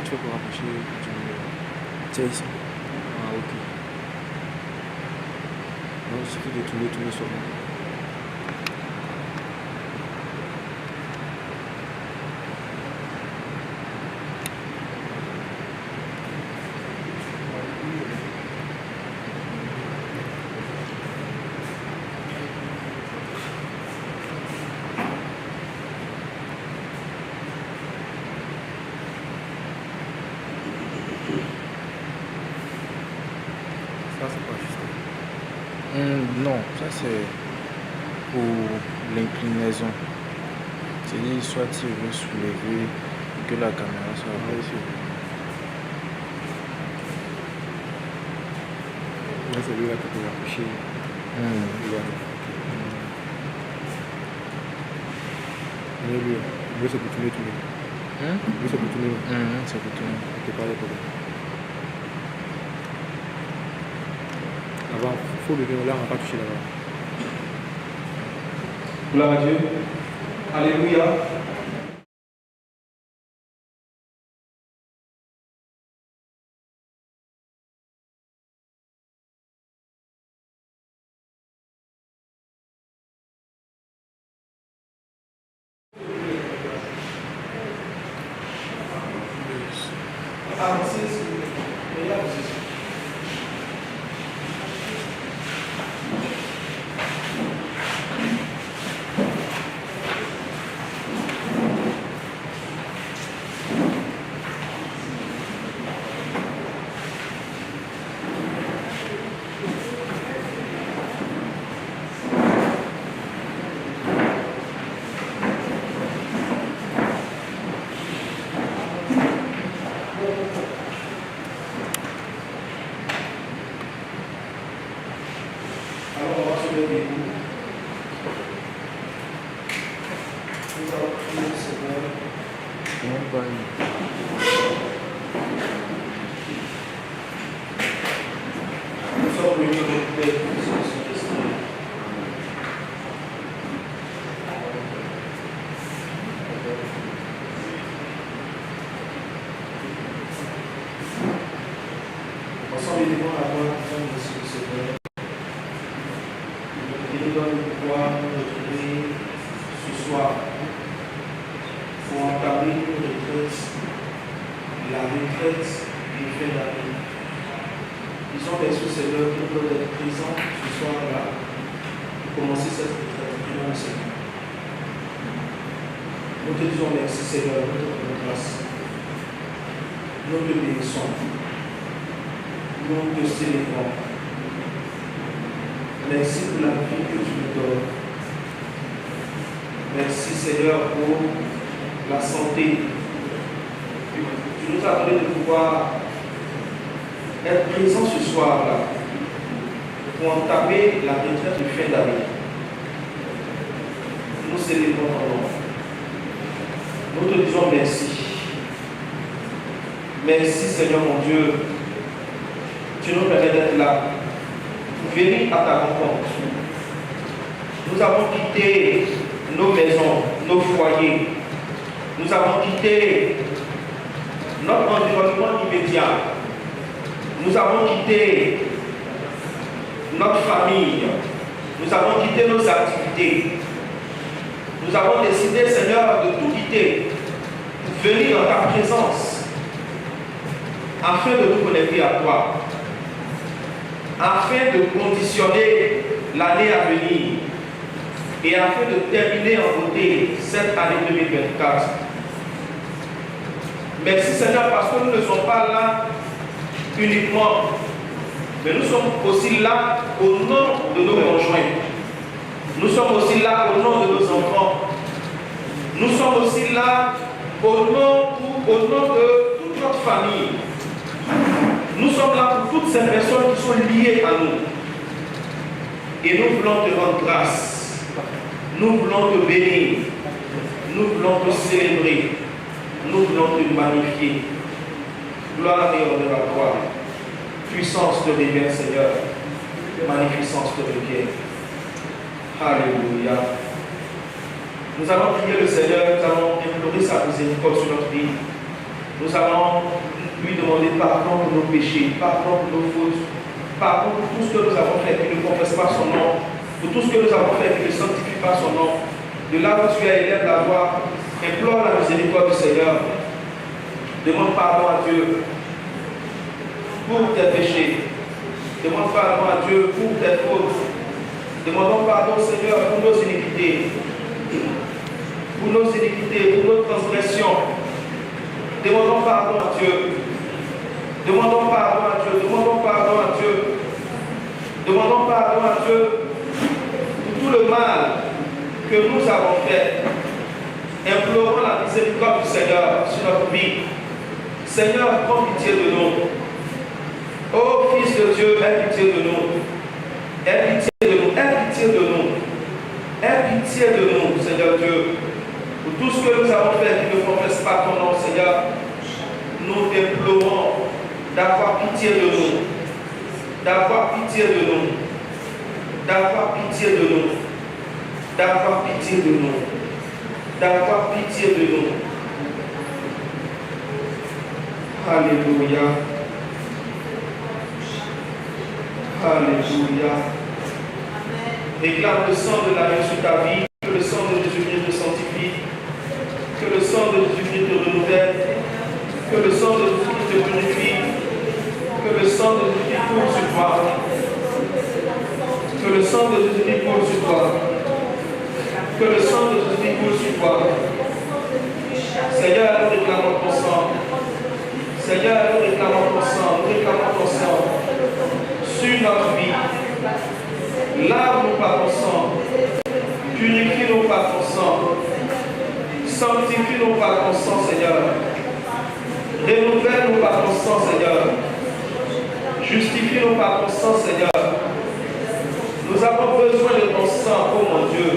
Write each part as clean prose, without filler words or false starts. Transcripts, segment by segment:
Comment tu fais pour rapprocher ton numéro? C'est ici. Ah, ok. Donc, il suffit de tourner sur moi. Ça, c'est pas juste. Non, ça c'est pour l'inclinaison. C'est-à-dire, soit tu veux soulever et que la caméra soit abaissée. Là, c'est lui là qui peut rapprocher. Mais lui, c'est pour tourner. Lui, c'est pour tourner. C'est pour tourner. Ok, pas de problème. Là-bas, il faut lever, là, on va pas toucher là-bas. Gloire à Dieu. Alléluia. Avancez, s'il vous plaît. Meilleure position. Alors on va se lever. Nous allons prier le Seigneur. Nous sommes venus au Père pour ce Saint-Esprit. Ensemble, devant la voix de ce Seigneur. Il nous donne le pouvoir de nous retrouver ce soir pour entamer une retraite, la retraite du fin d'année. Ils ont reçu Seigneur qui nous donne d'être présents ce soir-là pour commencer cette retraite. Prions le Seigneur. Nous te disons merci Seigneur, nous te rendons grâce. Nous te bénissons. Nous te célébrons. Merci pour la vie que tu nous donnes. Merci Seigneur pour la santé. Tu nous as donné de pouvoir être présent ce soir-là pour entamer la retraite de fin d'année. Nous célébrons ton nom. Nous te disons merci. Merci Seigneur mon Dieu. Tu nous permets d'être là. Venir à ta rencontre. Nous avons quitté nos maisons, nos foyers. Nous avons quitté notre environnement immédiat. Nous avons quitté notre famille. Nous avons quitté nos activités. Nous avons décidé, Seigneur, de tout quitter pour venir dans ta présence afin de nous connecter à toi, afin de conditionner l'année à venir et afin de terminer en beauté cette année 2024. Merci Seigneur parce que nous ne sommes pas là uniquement, mais nous sommes aussi là au nom de nos conjoints. Nous sommes aussi là au nom de nos enfants. Nous sommes aussi là au nom de toute notre famille. Nous sommes là pour toutes ces personnes qui sont liées à nous. Et nous voulons te rendre grâce. Nous voulons te bénir. Nous voulons te célébrer. Nous voulons te magnifier. Gloire et honneur à toi. Puissance te revient, Seigneur. Magnificence te revient. Alléluia. Nous allons prier le Seigneur, nous allons implorer sa miséricorde sur notre vie. Nous allons lui demander pardon pour nos péchés, pardon pour nos fautes, pardon pour tout ce que nous avons fait qui ne confesse pas son nom, pour tout ce que nous avons fait qui ne sanctifie pas son nom. De là où tu es, élève la voix, implore la miséricorde du Seigneur. Demande pardon à Dieu pour tes péchés. Demande pardon à Dieu pour tes fautes. Demandons pardon, Seigneur, pour nos iniquités, pour nos transgressions. Demandons pardon à Dieu. Demandons pardon à Dieu. Demandons pardon à Dieu. Demandons pardon à Dieu pour tout le mal que nous avons fait. Implorons la miséricorde du Seigneur sur notre vie. Seigneur, prends pitié de nous. Ô Fils de Dieu, aie pitié de nous. Aie pitié de nous. Aie pitié de nous. Aie pitié de nous, Seigneur Dieu. Pour tout ce que nous avons fait qui ne confesse pas ton nom, Seigneur, nous t'implorons d'avoir pitié de nous. D'avoir pitié de nous. D'avoir pitié de nous. D'avoir pitié de nous. D'avoir pitié de nous. Alléluia. Alléluia. Réclame le sang de l'agneau sur ta vie, que le sang de Jésus-Christ te sanctifie, que le sang de Jésus-Christ te renouvelle, que le sang de Jésus-Christ te purifie, que le sang de Jésus-Christ coule sur toi, que le sang de Jésus-Christ coule sur toi, que le sang de Jésus-Christ coule sur toi. Seigneur, nous réclamons ton sang. Seigneur, nous réclamons ton sang, nous réclamons ton sang sur notre vie. Lave-nous par ton sang, purifie-nous par ton sang, sanctifie-nous par ton sang, Seigneur. Renouvelle-nous par ton sang, Seigneur. Justifie-nous par ton sang, Seigneur. Nous avons besoin de ton sang, oh mon Dieu.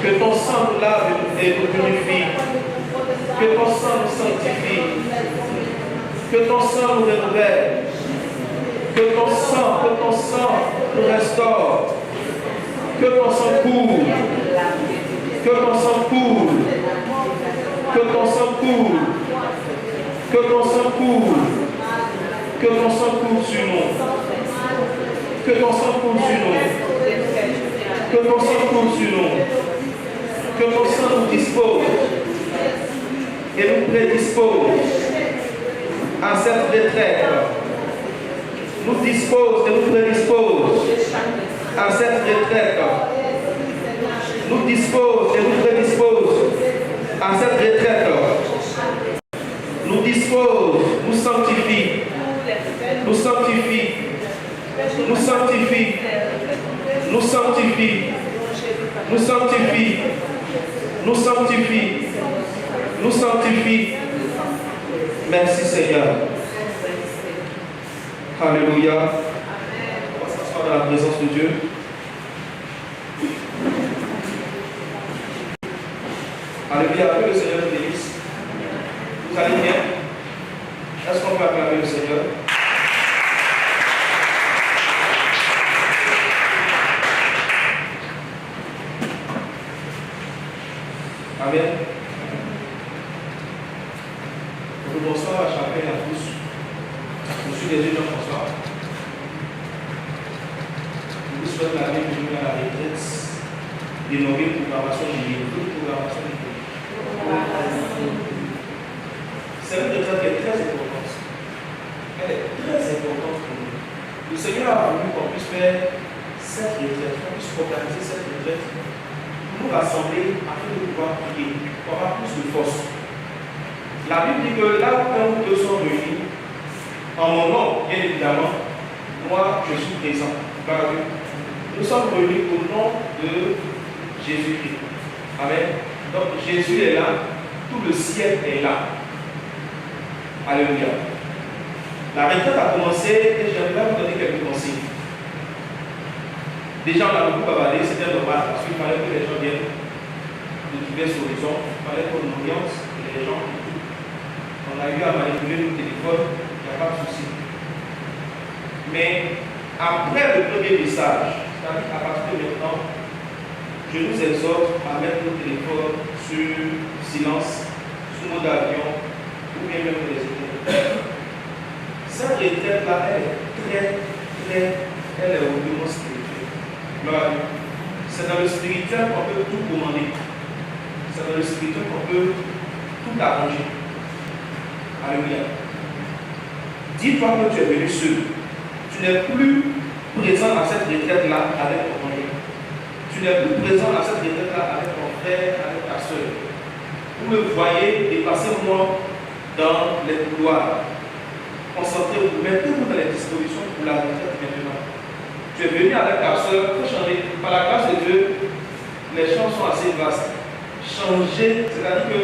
Que ton sang nous lave et nous purifie. Que ton sang nous sanctifie. Que ton sang nous renouvelle. Que ton sang nous restaure. Que ton sang coule. Que ton sang coule. Que ton sang coule. Que ton sang coule. Que ton sang coule sur nous. Que ton sang coule sur nous. Que ton sang coule sur nous. Que ton sang nous dispose et nous prédispose à cette retraite. Nous dispose et nous prédispose à cette retraite. Nous dispose et nous prédispose à cette retraite. Nous dispose, nous sanctifie, nous sanctifie, nous sanctifie, nous sanctifie, nous sanctifie, nous sanctifie, nous sanctifie. Merci Seigneur. Alléluia. On va s'asseoir dans la présence de Dieu. Alléluia. Que le Seigneur nous bénisse. Vous allez bien? Est-ce qu'on peut acclamer le Seigneur? Amen. Bonsoir à chacun et à tous. Je suis déjà Jean-François. Je vous souhaite la bienvenue à la retraite dénommée programmation biblique. C'est une retraite qui est très importante. Elle est très importante pour nous. Le Seigneur a voulu qu'on puisse faire cette retraite, qu'on puisse organiser cette retraite, pour nous rassembler afin de pouvoir prier, pour avoir plus de force. La Bible dit que là où un ou deux sont réunis, en mon nom, bien évidemment, moi je suis présent. Nous sommes réunis au nom de Jésus-Christ. Amen. Donc Jésus est là, tout le ciel est là. Alléluia. La retraite a commencé et j'aimerais vous donner quelques conseils. Déjà, on a beaucoup bavardé, c'était normal parce qu'il fallait que les gens viennent de diverses horizons, il fallait qu'on oriente les gens. On a eu à manipuler nos téléphones, il n'y a pas de souci. Mais après le premier message, c'est-à-dire à partir de maintenant, je nous exhorte à mettre nos téléphones sur silence, sous mode avion, ou ou bien même les étés. Cette retraite-là, elle est hautement spirituelle. C'est dans le spirituel qu'on peut tout commander. C'est dans le spirituel qu'on peut tout arranger. Alléluia. Dis-toi que tu es venu seul. Tu n'es plus présent à cette retraite-là avec ton conjoint. Tu n'es plus présent à cette retraite-là avec ton frère, avec ta soeur. Vous me voyez dépasser moi dans les couloirs. Concentrez-vous, mettez-vous dans les dispositions pour la retraite maintenant. Tu es venu avec ta soeur, il faut changer. Par la grâce de Dieu, les champs sont assez vastes. Changer, c'est-à-dire que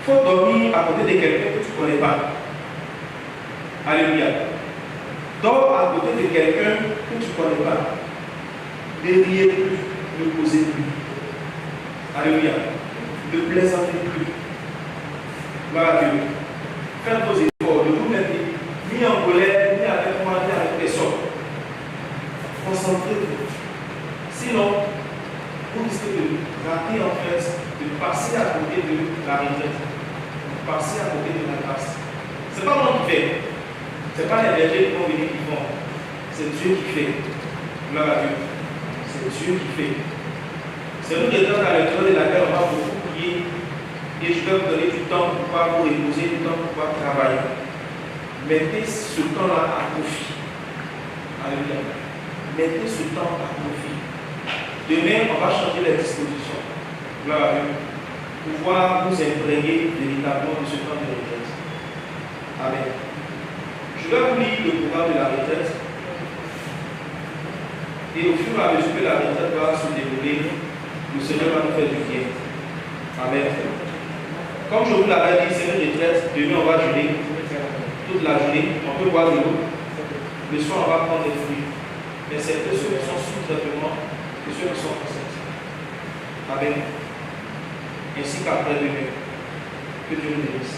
il faut dormir à côté de quelqu'un que tu ne connais pas. Alléluia. Dors à côté de quelqu'un que tu ne connais pas. Ne riez plus, ne causez plus. Alléluia. Ne plaisantez plus. Gloire à Dieu. Faites vos efforts, ne vous mettez ni en colère, ni avec moi, ni avec personne. Concentrez-vous. Sinon, vous risquez de rater en fait, de passer à côté de la retraite, de passer à côté de la grâce. Ce n'est pas moi qui fais. Ce n'est pas les bergers qui vont venir qui font. C'est Dieu qui fait. Gloire à Dieu. C'est Dieu qui fait. C'est nous qui sommes à l'intérieur de laquelle on va beaucoup prier. Et je vais vous donner du temps pour pouvoir vous reposer, du temps pour pouvoir travailler. Mettez ce temps-là à profit. Alléluia. Mettez ce temps à profit. Demain, on va changer les dispositions. Gloire à Dieu. Pour pouvoir nous imprégner véritablement de ce temps de retraite. Amen. Je vais vous lire le programme de la retraite. Et au fur et à mesure que la retraite va se dérouler, le Seigneur va nous faire du bien. Amen. Comme je vous l'avais dit, c'est une retraite. Demain, on va jeûner toute la journée. On peut boire de l'eau. Le soir, on va prendre des fruits. Mais c'est que ceux qui sont sous traitement et ceux qui sont enceintes. Amen. Ainsi qu'après demain. Que Dieu nous bénisse.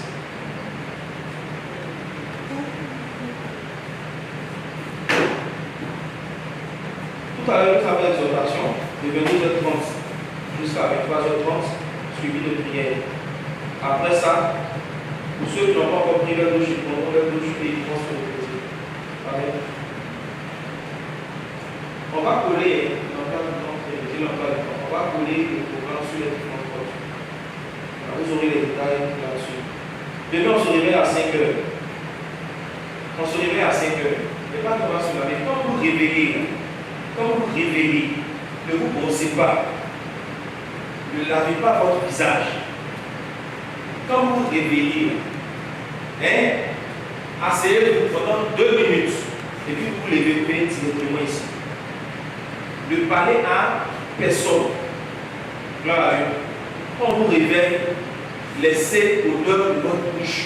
Tout à l'heure, nous avons l'exhortation de 22h30 jusqu'à 23h30, suivi de prière. Après ça, pour ceux qui n'ont pas encore pris leur douche, ils prendront leur douche et ils vont se reposer. Amen. On va coller, on va coller le programme sur les différentes portes. Vous aurez les détails là-dessus. Demain, on se réveille à 5h. On se réveille à 5h. Mais pas comment se laver. Quand vous réveillez, ne vous brossez pas. Ne lavez pas votre visage. Quand vous vous réveillez, asseyez-vous pendant 2 minutes et puis vous levez directement ici. Ne parlez à personne. Gloire à Dieu. Quand on vous réveille, laissez l'odeur de votre bouche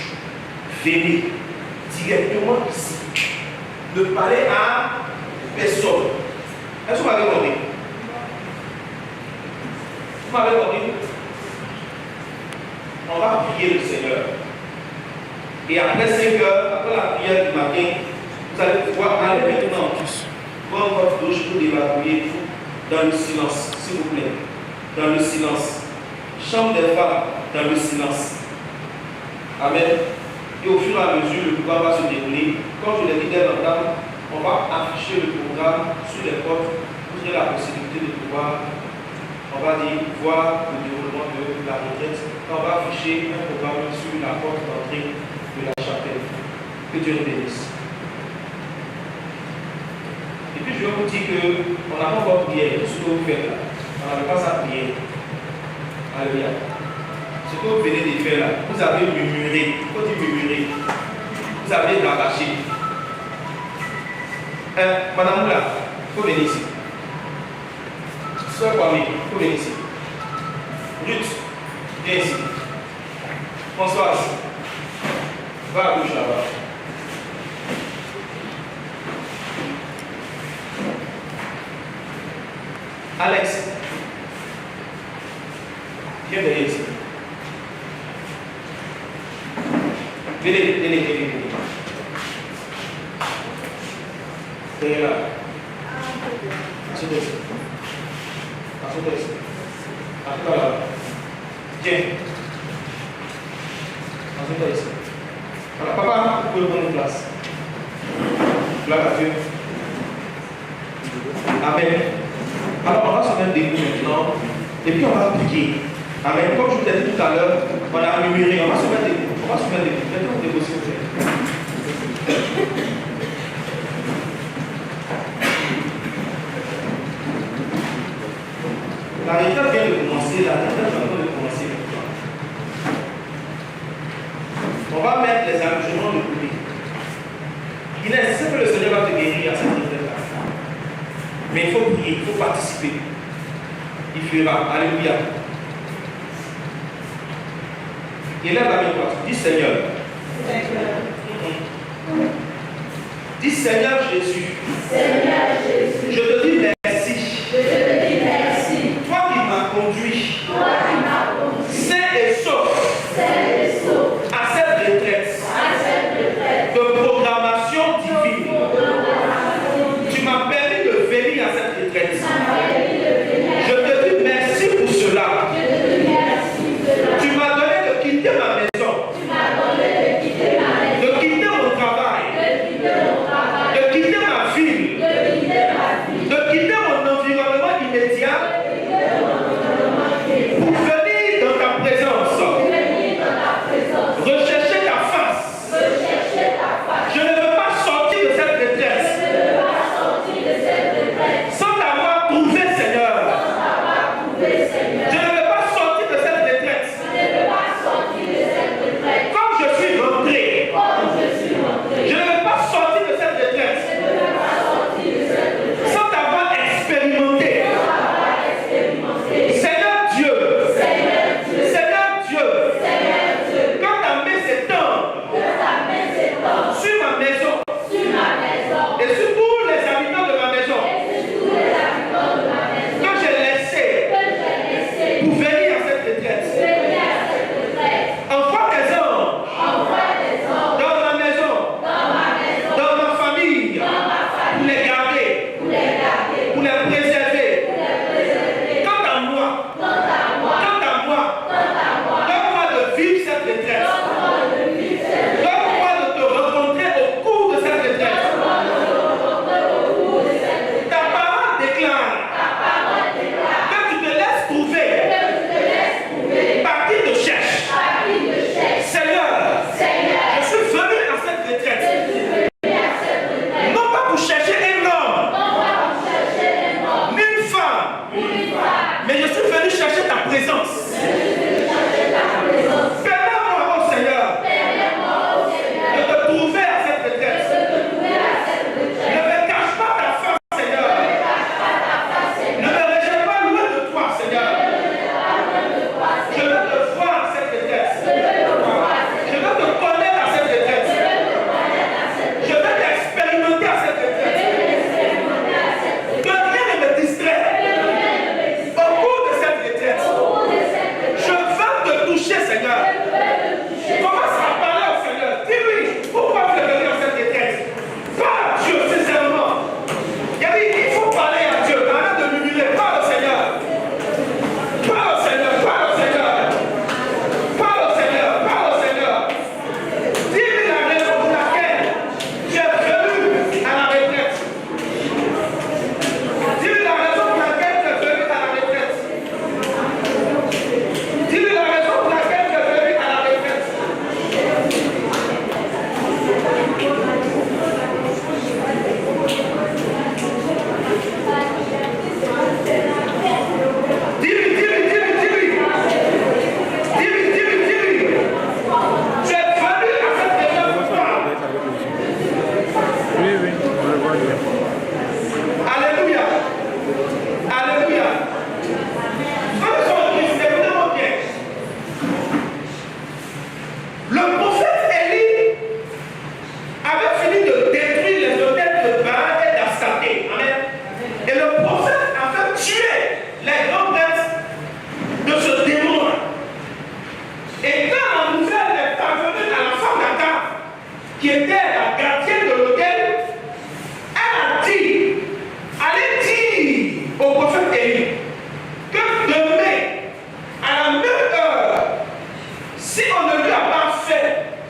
venir directement ici. Ne parlez à personne. Est-ce que vous m'avez compris? Vous m'avez compris? On va prier le Seigneur. Et après 5 heures, après la prière du matin, vous allez pouvoir aller maintenant prendre votre douche pour d'évacuer dans le silence, s'il vous plaît. Dans le silence. Chambre des femmes, dans le silence. Amen. Et au fur et à mesure, le programme va se dérouler. Comme je l'ai dit dès longtemps, on va afficher le programme sur les portes. Vous aurez la possibilité de pouvoir, on va dire, voir le déroulement de la retraite. On va afficher un programme sur la porte d'entrée de la chapelle. Que Dieu nous bénisse. Et puis je vais vous dire qu'on n'a pas encore prié. Tout ce que vous faites là, on n'avait pas à prier. Alléluia. Ce que vous venez de faire là, vous avez murmuré. Il faut dire murmurer. Vous avez rabâché. Madame Moula, il faut venir ici. Soeur Kwame, il faut venir ici. Ruth, viens ici. Françoise, va à gauche là-bas. Alex, viens derrière ici. Venez. Derrière là. Asseyez-vous ici. Asseyez-vous ici. Asseyez-vous là. Viens. Assieds-toi ici. Voilà, papa, vous pouvez prendre une place. Gloire à Dieu. Amen. Alors, on va se mettre debout maintenant. Et puis, on va prier. Amen. Comme je vous l'ai dit tout à l'heure, on a numéré. On va se mettre debout. On va se mettre debout. Mettons debout, s'il vous plaît. La retraite vient de commencer. La retraite vient de commencer. On va mettre les allusions de public. Il est simple que le Seigneur va te guérir à cette retraite-là. Mais il faut prier, il faut participer. Il fera. Alléluia. Et là, la main droite. Dis Seigneur. Dis Seigneur Jésus. Seigneur Jésus, Je te dis merci. je te dis merci. Toi qui m'as conduit, Toi qui m'as conduit, sain et sauf, saint et sauf, à cette retraite à cette retraite de programmation divine. de Tu m'as permis de venir à cette retraite. permis de venir. Je te dis merci pour cela. Je te dis merci de la. Tu m'as donné de quitter ma maison, Tu m'as donné de quitter ma maison, de quitter mon travail, de quitter mon travail, de quitter ma ville, de quitter ma vie, de quitter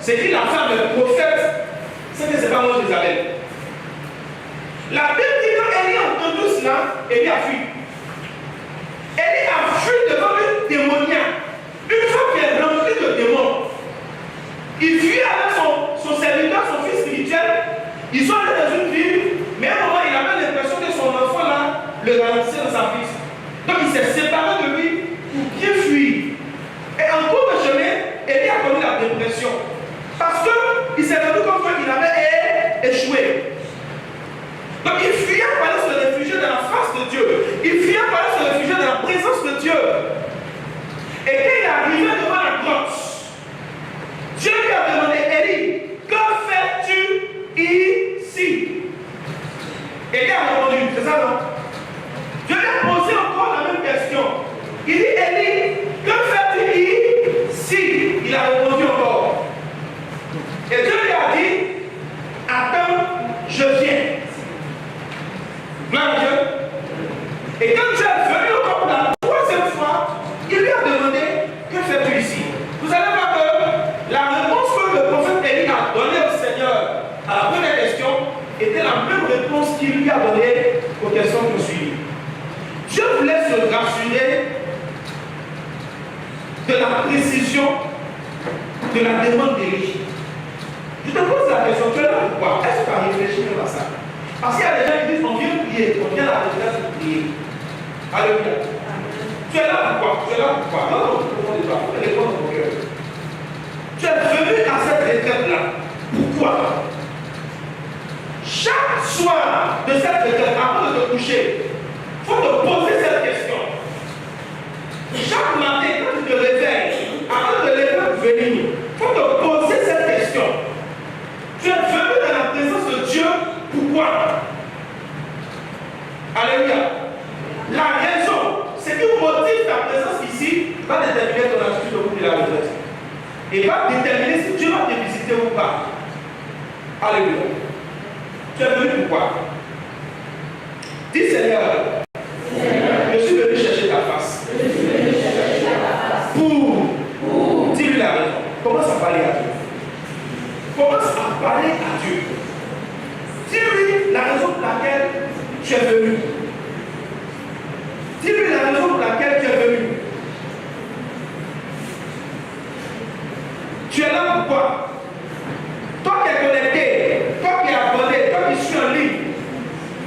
C'est dit la femme, le prophète, c'est que c'est pas moi Jézabel. La Bible dit que Élie a entendu cela, Élie a fui. Élie a fui devant une démoniaque. Une femme qui est remplie de démons. Il fuit avec son serviteur, son fils spirituel. Ils sont allés dans une ville, mais à un moment, il avait l'impression que son enfant là le ralentissait dans sa vie. Donc il s'est séparé de lui pour bien fuir. Et en cours de chemin, Élie a connu la dépression. Parce qu'il s'est rendu compte qu'il avait échoué. Donc il fuyait pour aller se réfugier dans la face de Dieu. Il fuyait pour aller se réfugier dans la présence de Dieu. Et quand il est arrivé devant la grotte, Dieu lui a demandé, Élie, que fais-tu ici? Élie a répondu, c'est ça non? Dieu lui a posé encore la même question. Il dit, Élie, que fais-tu ici? Il a répondu encore. Et Dieu lui a dit, attends, je viens. Gloire à Dieu. Et quand Dieu est venu encore pour la troisième fois, il lui a demandé, que fais-tu ici? Vous allez voir que la réponse que le prophète Élie a donnée au Seigneur à la première question était la même réponse qu'il lui a donnée aux questions qui suivent. Dieu voulait se rassurer de la précision de la demande d'Élie. Je te pose la question, tu es là pourquoi? Est-ce que tu as réfléchi même à ça? Parce qu'il y a des gens qui disent, on vient prier, on vient à la retraite pour prier. Alléluia. Tu es là pourquoi? Tu es là pourquoi? Non, non, tu peux répondre dans ton cœur. Tu es venu à cette retraite-là. Pourquoi? Chaque soir de cette retraite, avant de te coucher, il faut te poser cette question. Chaque matin, quand tu te réveilles, avant de te lever pour venir, il faut te poser cette question. Tu es venu dans la présence de Dieu, pourquoi? Alléluia. La raison, ce qui motive ta présence ici, va déterminer ton attitude au bout de la retraite. Et va déterminer si Dieu va te visiter ou pas. Alléluia. Tu es venu pourquoi? Dis Seigneur, je suis venu chercher ta face. Pour. Dis-lui la raison. Commence à parler à Dieu. Commence à parler à Dieu. Dis-lui la raison pour laquelle tu es venu. Dis-lui la raison pour laquelle tu es venu. Tu es là pourquoi? Toi qui es connecté, toi qui es abonné, toi qui suis en ligne,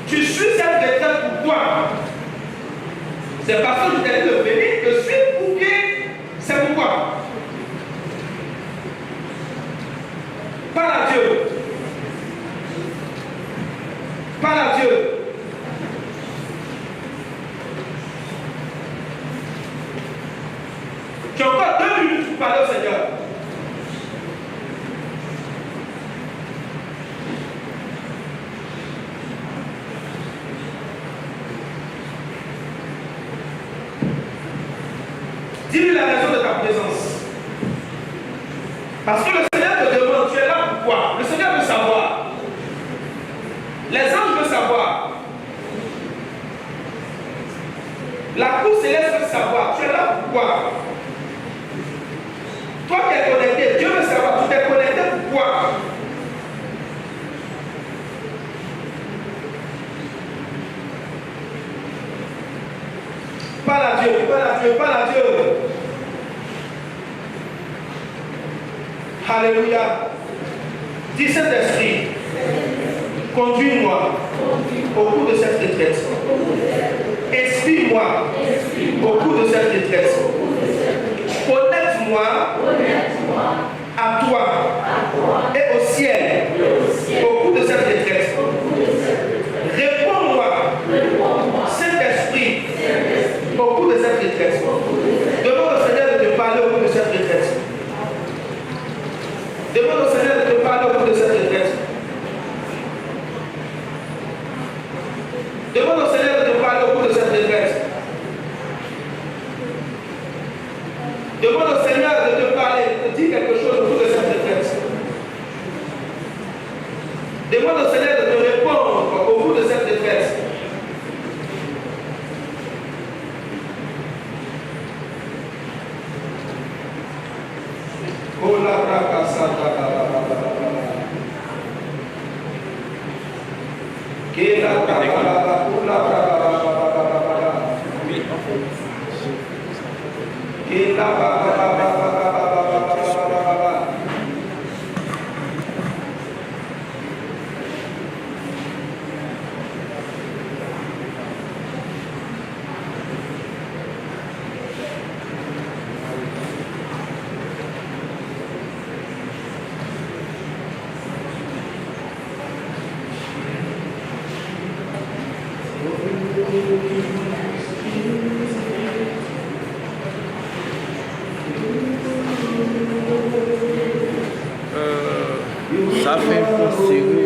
tu suis cette retraite pourquoi? C'est parce que je t'ai dit de venir, de suivre pour bien. C'est pourquoi? Parle à Dieu. Parle à Dieu. Tu as encore 2 minutes pour parler au Seigneur. Dis-lui la raison de ta présence. Parce que le Seigneur te demande, tu es là pourquoi? Le Seigneur veut savoir. Les anges veulent savoir. La cour céleste veut savoir. Tu es là pourquoi? Toi qui es connecté, Dieu veut savoir. Tu t'es connecté pourquoi? Parle à Dieu, parle à Dieu, parle à Dieu. Alléluia. Dis Saint-Esprit, conduis-moi au cours de cette retraite. Inspire-moi au cours de cette retraite. Connecte-moi à toi et au ciel au cours de cette retraite. Réponds-moi, Saint-Esprit, au cours de cette retraite. Demande au Seigneur de te parler au cours de cette retraite. Demande au Seigneur de te parler au cours de cette retraite. Demande au Seigneur de te parler au cours de cette retraite. Demande au Seigneur de te parler, de te dire quelque chose au cours de cette retraite. Demande au Seigneur de te répondre au cours de cette retraite. Oh la l'école. Ça fait un peu serré.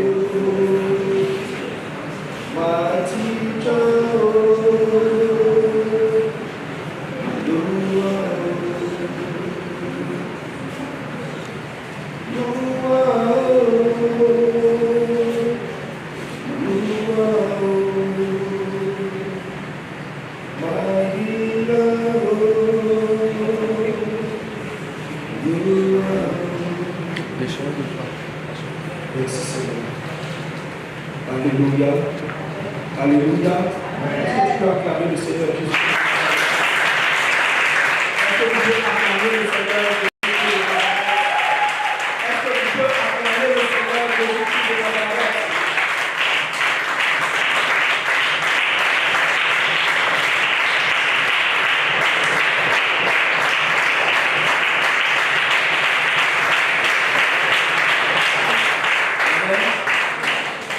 Les choses de toi. Merci Seigneur. Alléluia. Alléluia. Est-ce que tu peux acclamer le Seigneur Jésus? Est-ce que tu peux acclamer le Seigneur Jésus? Est-ce que tu peux acclamer le Seigneur Jésus de Nazareth?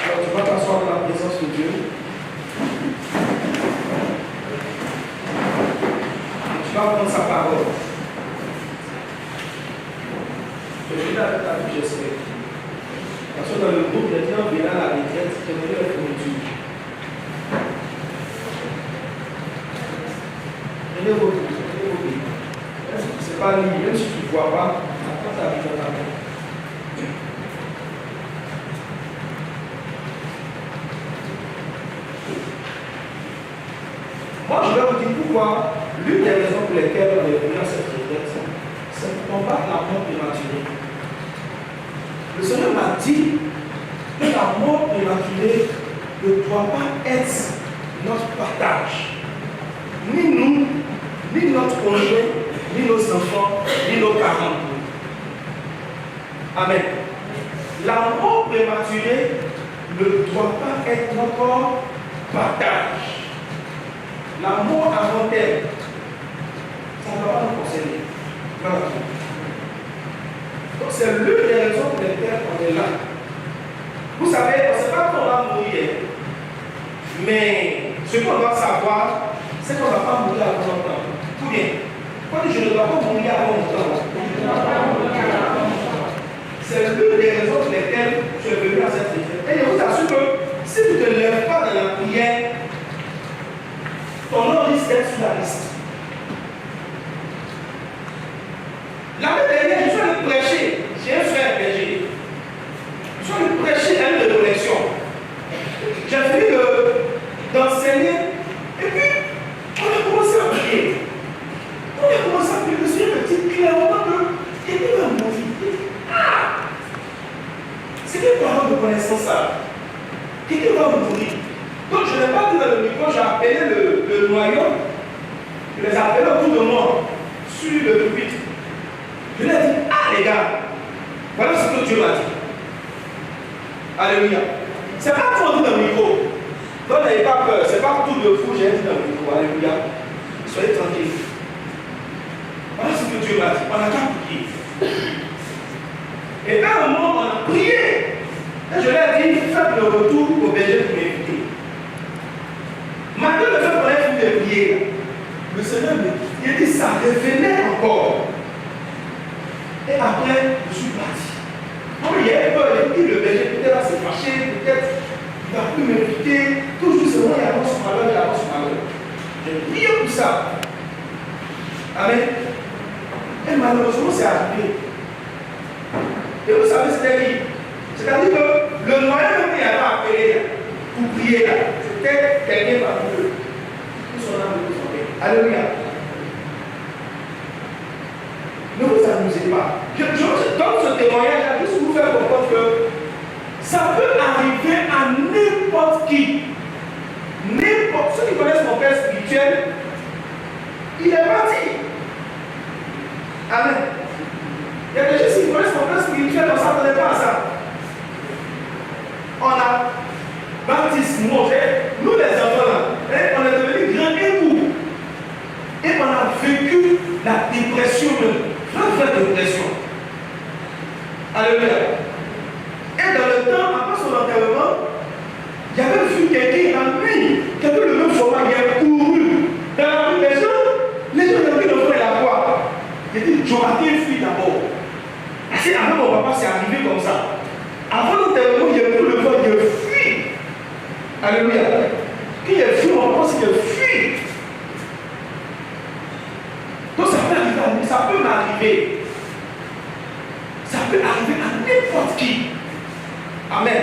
Alors tu vas t'asseoir dans la présence de Dieu. Tu vas prendre sa parole. Je vais avec ta vie, j'espère. Parce que dans le groupe, les gens viennent à la retraite, j'aimerais la fourniture. Prenez vos billes. C'est pas libre, même si tu ne vois pas, apprends ta vie dans ta main. Moi, je vais vous dire pourquoi. L'une des raisons pour lesquelles on est venu à cette retraite, c'est pour combattre la mort prématurée. Le Seigneur m'a dit que la mort prématurée ne doit pas être notre partage. Ni nous, ni notre conjoint, ni nos enfants, ni nos parents. Amen. La mort prématurée ne doit pas être notre partage. La mort avant elle, ça ne va pas nous concerner. Voilà. Donc c'est l'une des raisons pour lesquelles on est là. Vous savez, on ne sait pas quand on va mourir. Mais ce qu'on doit savoir, c'est qu'on ne va pas mourir avant longtemps. Ou bien, quand je ne dois pas mourir avant longtemps. C'est l'une des raisons pour lesquelles je suis venu à cette retraite. Et je vous assure que si vous ne te lèves pas dans la prière, ton nom risque d'être sur la liste. L'année dernière, je suis allé prêcher. J'ai un frère berger. Je suis allé prêcher à une récollection. J'ai fini d'enseigner. Et puis, on a commencé à prier. Le Seigneur me dit clairement que quelqu'un va mourir. Ah! C'est quelle parole de connaissance ça? Quelqu'un va mourir. Donc je n'ai pas dit dans le micro, j'ai appelé le noyau, je les ai appelés autour de moi, sur le pupitre. Je leur ai dit, ah les gars, voilà ce que Dieu m'a dit. Alléluia. C'est pas tout dit dans le micro. Donc n'ayez pas peur, c'est pas tout de fou, j'ai dit dans le micro. Alléluia. Soyez tranquilles. Voilà ce que Dieu m'a dit. On a qu'à prier. Et à un moment, on a prié. Et je leur ai dit, faites le retour au berger pour m'inviter. Malgré le fait qu'on ait fini de prier, le Seigneur me dit, il dit, ça revenait encore. Et après, je suis parti. Comme il y avait peur, il dit, le berger peut-être va se fâcher, peut-être il ne va plus m'inviter. Toujours c'est moi, il avance son malheur, il avance son malheur. J'ai prié pour ça. Amen. Et malheureusement, c'est arrivé. Et vous savez, c'était qui? C'est-à-dire que le noyau même qui avait appelé pour prier là, c'était quelqu'un parmi eux. Tout son âme de son père. Alléluia. Ne vous amusez pas. Je donne ce témoignage juste pour vous faire comprendre que ça peut arriver à n'importe qui. bon, ceux qui connaissent mon père spirituel, il est parti. Amen. Il y a des gens qui connaissent mon père spirituel, on ne s'attendait pas à ça. On a baptisé, nous les enfants là, on est devenus grands et nous. Et on a vécu la dépression, vraie dépression. Alléluia. Et dans le temps, après son enterrement, il y avait vu quelqu'un en nuit, quelqu'un de même format, il a couru. Dans la rue, les gens ont pris le frère la voix. Il dit, Jonathan fuit d'abord. Parce qu'avant mon papa, c'est arrivé comme ça. Avant l'enterrement, il a pris le frère, il a fui. Alléluia. Quand il a fui, on pense qu'il a fui. Donc ça peut arriver, ça peut m'arriver. Ça peut arriver à n'importe qui. Amen.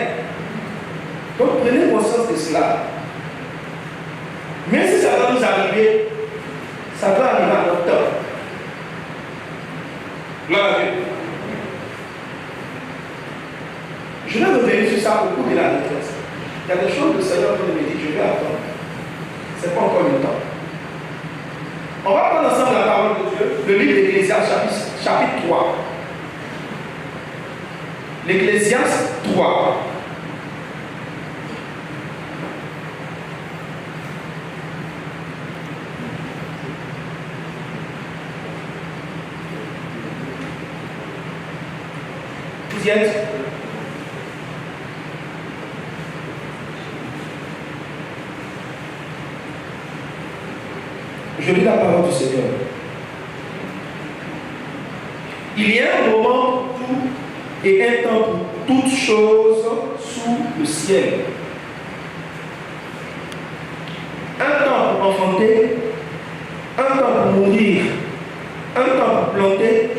Donc prenez conscience de cela. Même si ça va nous arriver, ça va arriver à notre temps. Gloire à Dieu. Je vais revenir sur ça au cours de la détresse. Il y a des choses que le Seigneur me dit, je vais attendre. Ce n'est pas encore le temps. On va prendre ensemble la parole de Dieu, le livre d'Ecclésiaste, chapitre 3. L'Ecclésiaste 3. Vous y êtes? Je lis la parole du Seigneur. Il y a un moment pour tout et un temps pour toutes choses sous le ciel. Un temps pour enfanter, un temps pour mourir, un temps pour planter,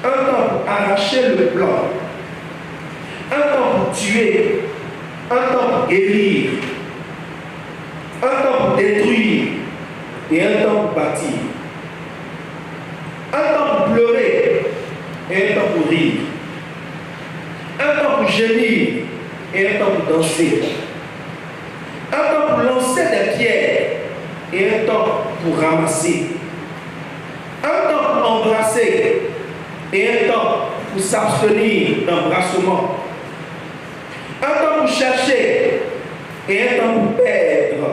un temps pour arracher le blanc, un temps pour tuer, un temps pour guérir, un temps pour détruire et un temps pour bâtir, un temps pour pleurer et un temps pour rire, un temps pour gémir et un temps pour danser, un temps pour lancer des pierres et un temps pour ramasser, un temps pour embrasser et un temps pour s'abstenir d'embrassement, un temps pour chercher et un temps pour perdre,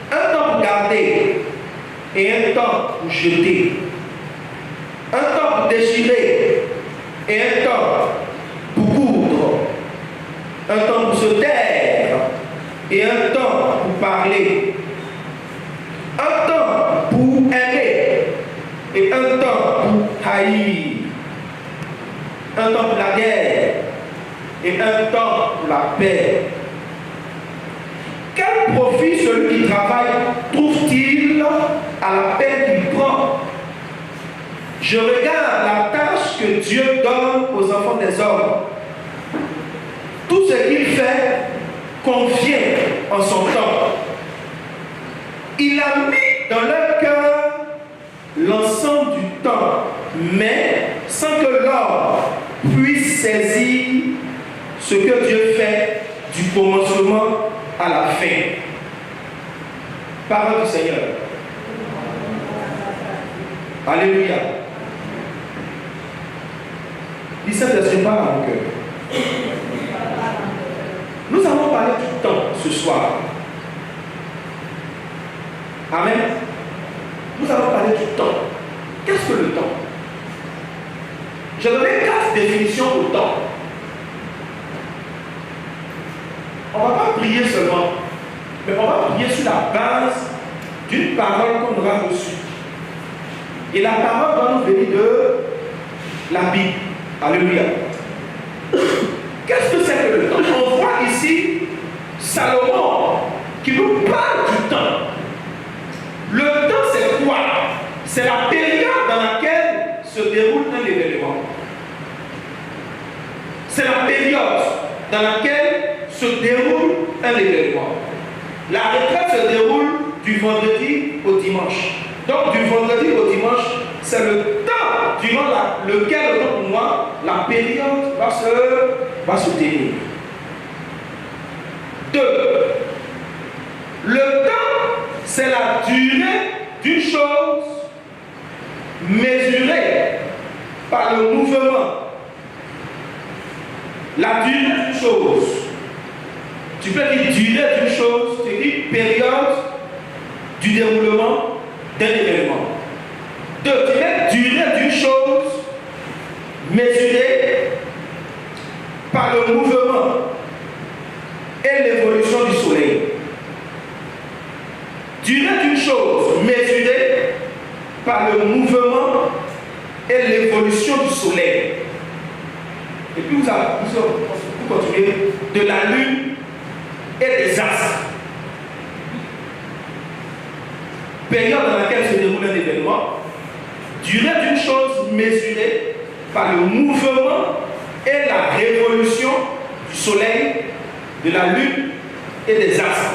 un temps pour garder et un temps pour jeter, un temps pour déchirer et un temps pour coudre, un temps pour se taire et un temps pour parler, un temps pour aimer et un temps pour haïr, un temps pour la guerre et un temps pour la paix. Quel profit celui qui travaille trouve-t-il à la peine qu'il prend? Je regarde la tâche que Dieu donne aux enfants des hommes. Tout ce qu'il fait convient en son temps. Il a mis dans leur cœur l'ensemble du temps, mais sans que l'homme puisse saisir ce que Dieu fait du commencement à la fin. Parole du Seigneur. Alléluia. Il s'est exprime pas à mon cœur. Nous allons parler du temps ce soir. Amen. Nous allons parler du temps. Qu'est-ce que le temps? J'ai donné 4 définitions au temps. On ne va pas prier seulement, mais on va prier sur la base d'une parole qu'on aura reçue. Et la parole va nous venir de la Bible. Alléluia. Qu'est-ce que c'est que le temps? On voit ici Salomon qui nous parle du temps. Le temps, c'est quoi? C'est la période dans laquelle se déroule un événement. C'est la période dans laquelle se déroule un événement. La retraite se déroule du vendredi au dimanche. Donc du vendredi au dimanche, c'est le temps durant lequel, pour moi, la période va se tenir. 2. Le temps, c'est la durée d'une chose mesurée par le mouvement. La durée d'une chose. Tu peux dire durée d'une chose, tu dis période du déroulement d'un événement. Deux, tu dis durée d'une chose mesurée par le mouvement et l'évolution du soleil. Durée d'une chose mesurée par le mouvement et l'évolution du soleil. Et puis vous continuez de la lune et des astres. Période dans laquelle se déroule un événement, durée d'une chose mesurée par le mouvement et la révolution du soleil, de la lune et des astres.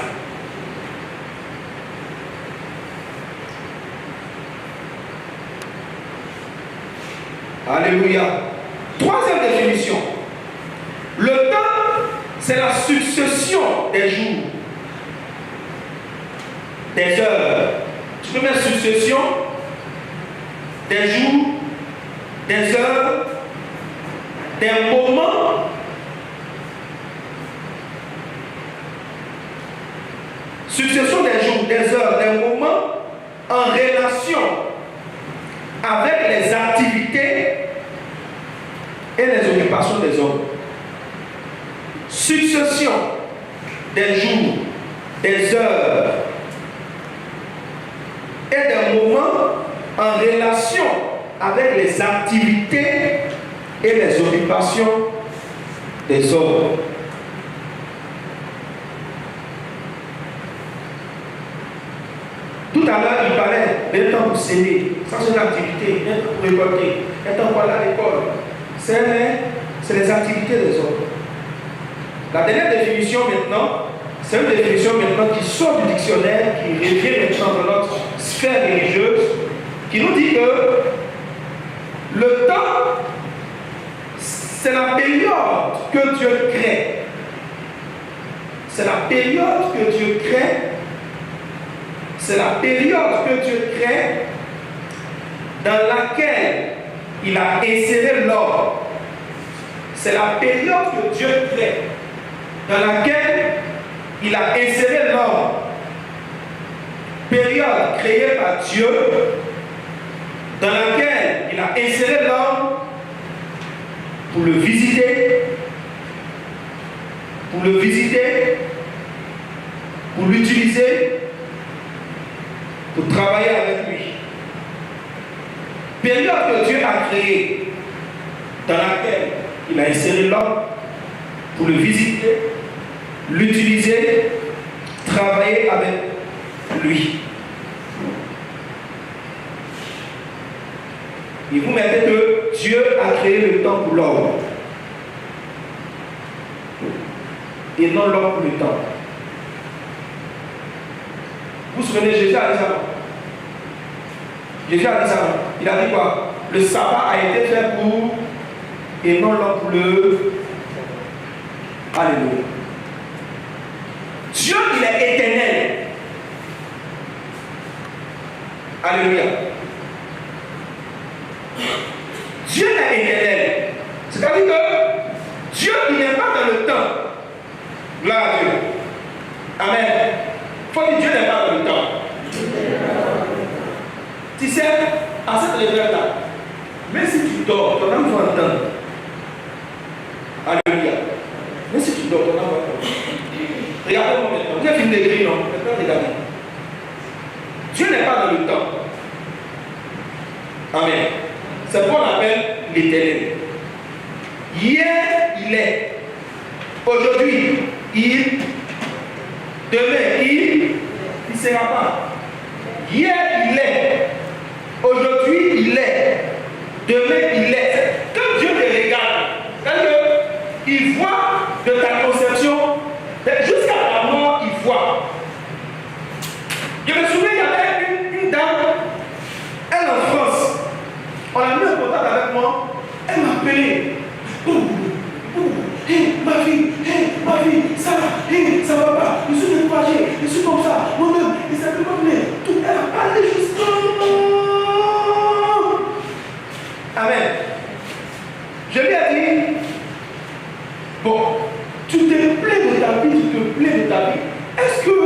Alléluia. Troisième définition. Le temps, c'est la succession des jours, des heures. Tu peux mettre succession des jours, des heures, des moments, succession des jours, des heures, des moments en relation avec les activités et les occupations des hommes. Succession des jours, des heures et des moments en relation avec les activités et les occupations des hommes. Tout à l'heure, il parlait d'un temps pour s'aimer, ça c'est une activité, d'un temps pour récolter, un temps pour aller à l'école. C'est les activités des hommes. La dernière définition maintenant, c'est une définition maintenant qui sort du dictionnaire, qui revient maintenant dans notre sphère religieuse, qui nous dit que le temps, c'est la période que Dieu crée. C'est la période que Dieu crée. C'est la période que Dieu crée dans laquelle il a inséré l'homme. C'est la période que Dieu crée dans laquelle il a inséré l'homme. Période créée par Dieu dans laquelle il a inséré l'homme pour le visiter, pour l'utiliser, pour travailler avec lui. Période que Dieu a créée, dans laquelle il a inséré l'homme pour le visiter, l'utiliser, travailler avec lui. Et vous mettez que Dieu a créé le temps pour l'homme et non l'homme pour le temps. Vous vous souvenez, Jésus a dit ça. Jésus a dit ça. Il a dit quoi? Le sabbat a été fait pour et non l'homme pour le. Alléluia. Dieu, il est éternel. Alléluia. Dieu est éternel. C'est-à-dire que Dieu, il n'est pas dans le temps. Gloire à Dieu. Amen. Il faut que Dieu n'est pas dans le temps. Tu sais, à cette réveil-là, même si tu dors, ton âme va entendre. Alléluia. Même si tu dors, ton âme va entendre. Regardez-moi maintenant. Vous avez fini d'écrire, non? Maintenant, regardez. Dieu n'est pas dans le temps. Amen. C'est ce qu'on appelle l'éternel. Hier, il est. Aujourd'hui, il. Demain, il ne sera pas. Hier, il est. Aujourd'hui, il est. Demain, il est. Quand Dieu te regarde, quand il voit de ta conception, jusqu'à la mort, il voit. Je me souviens, il y avait une dame, elle en France. On l'a mis en contact avec moi. Elle m'a appelé. Hey, ma vie, ça va pas, je suis découragé, je suis comme ça. Bon, tu te plais de ta vie, tu te plais de ta vie. Est-ce que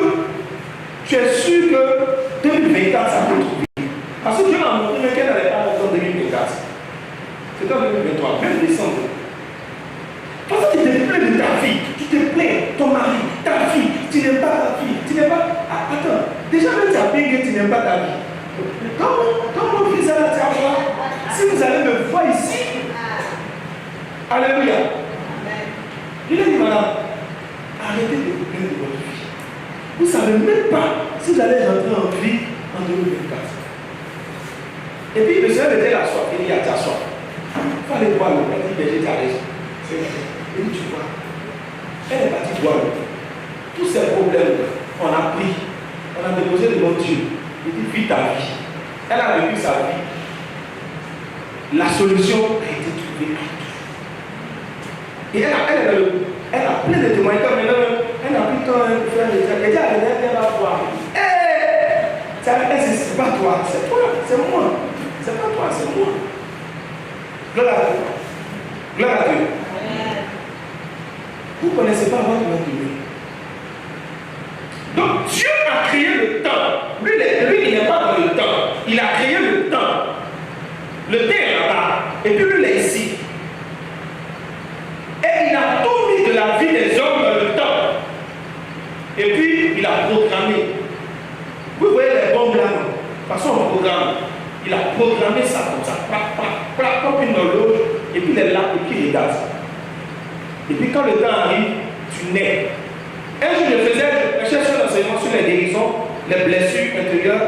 tu es sûr que 2024 ça peut trouver? Parce que Dieu m'a montré qu'elle n'allait pas en 2024. C'est en 2023, même décembre. Parce que tu te plais de ta vie, tu te plais, ton mari, ta fille, tu n'aimes pas ta fille, tu n'aimes pas. Ah, attends, déjà même tu as bien que tu n'aimes pas ta vie. Quand mon fils est là, tu vas voir. Si vous allez me voir ici, alléluia. Il a dit, madame, arrêtez de vous plaindre de votre vie. Vous ne savez même pas si vous allez rentrer en vie en 2024. Et puis le Seigneur était la soif, il dit, à ta soif. Il faut aller boire l'eau. Il dit, tu as raison. Il dit, tu vois, elle est partie boire l'eau. Tous ces problèmes, on a pris, on a déposé devant Dieu. Il dit, vis ta vie. Elle a vécu sa vie. La solution a été trouvée. Et elle a plein de témoignages. Elle a pris le temps de faire des trucs. Elle dit, elle va voir. C'est pas toi, c'est toi, c'est moi. C'est pas toi, c'est moi. Gloire à Dieu. Gloire à Dieu. Vous ne connaissez pas votre nom. Donc Dieu a créé le temps. Lui, il n'est pas dans le temps. Il a créé le temps. Le temps est là-bas. Et puis lui, il est ici. Et il a tout mis de la vie des hommes dans le temps. Et puis, il a programmé. Vous voyez les bombes là, non? Parce qu'on programme. Il a programmé ça comme ça. Comme une horloge. Et puis il est là, et puis il regarde. Et puis quand le temps arrive, tu nais. Un jour, je cherchais un enseignement sur les guérisons, les blessures intérieures.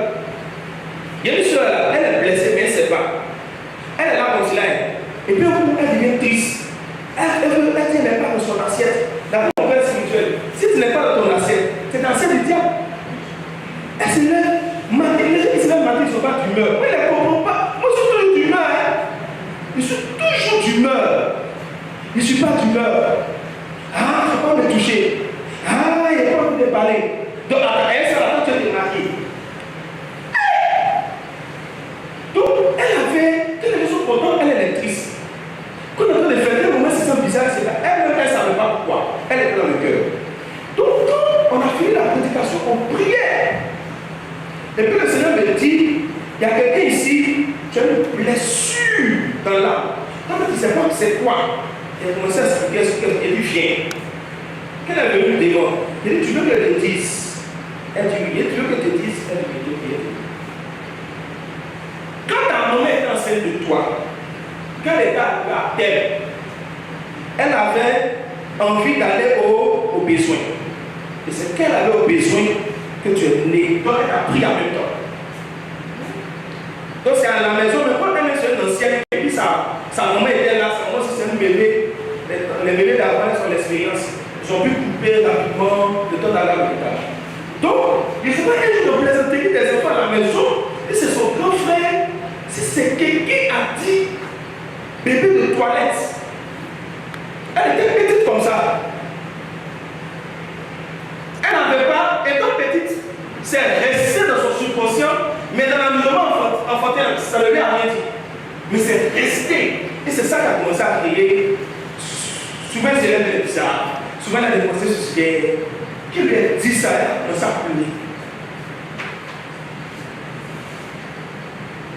Il y a une soeur là, elle est blessée, mais elle ne sait pas. Elle est là comme cela. Et puis elle devient triste. Elle n'est pas dans son assiette. Dans le monde spirituel, si tu n'es pas dans ton assiette, c'est dans l'assiette du diable. Elle se lève. Les gens qui se lèvent matin, ils ne sont pas d'humeur. Mais ils ne comprennent pas. Moi, je suis toujours d'humeur. Je suis toujours d'humeur. Je ne suis pas d'humeur. Ah, il ne faut pas me toucher. Ah, il n'y a pas envie de parler. Donc, elle, c'est la tête de mariée. Donc, elle avait, toutes les raisons pourtant, elle est triste. Quand on est en train de faire des moments, c'est ça bizarre, c'est là. Elle ne savait pas pourquoi. Elle était dans le cœur. Donc, quand on a fini la prédication, on priait. Et puis le Seigneur me dit, il y a quelqu'un ici, tu as une blessure dans l'âme. Quand tu ne sais pas c'est quoi, il a commencé à s'appliquer sur quelqu'un et puis vient. Qu'elle est venue devant. Il dit, tu veux qu'elle te dise? Elle dit, oui, tu veux qu'elle te dise? Elle dit, oui. Quand ta maman était enceinte de toi, quand elle était à terre, elle avait envie d'aller au besoin. Et c'est qu'elle avait au besoin que tu es né. Donc elle a pris en même temps. Donc c'est à la maison, mais quand elle est sur une ancienne, et puis sa maman était là, sa maman c'est un bébé. Les bébés d'avant sont l'expérience. Ils ont pu couper rapidement le temps d'aller à l'hôpital. Donc, il ne faut pas un jour de plaisanterie des enfants à la maison. Et c'est son grand frère. Si c'est quelqu'un a dit bébé de toilette, elle était petite comme ça. Elle n'avait pas, étant petite, c'est resté dans son subconscient, mais dans l'environnement enfantin, ça ne lui a rien dit. Mais c'est resté. Et c'est ça qui a commencé à créer. Souvent, c'est l'élève bizarre. Souvent, elle a des pensées suicidaires. Qui lui a dit ça, on s'est appelé.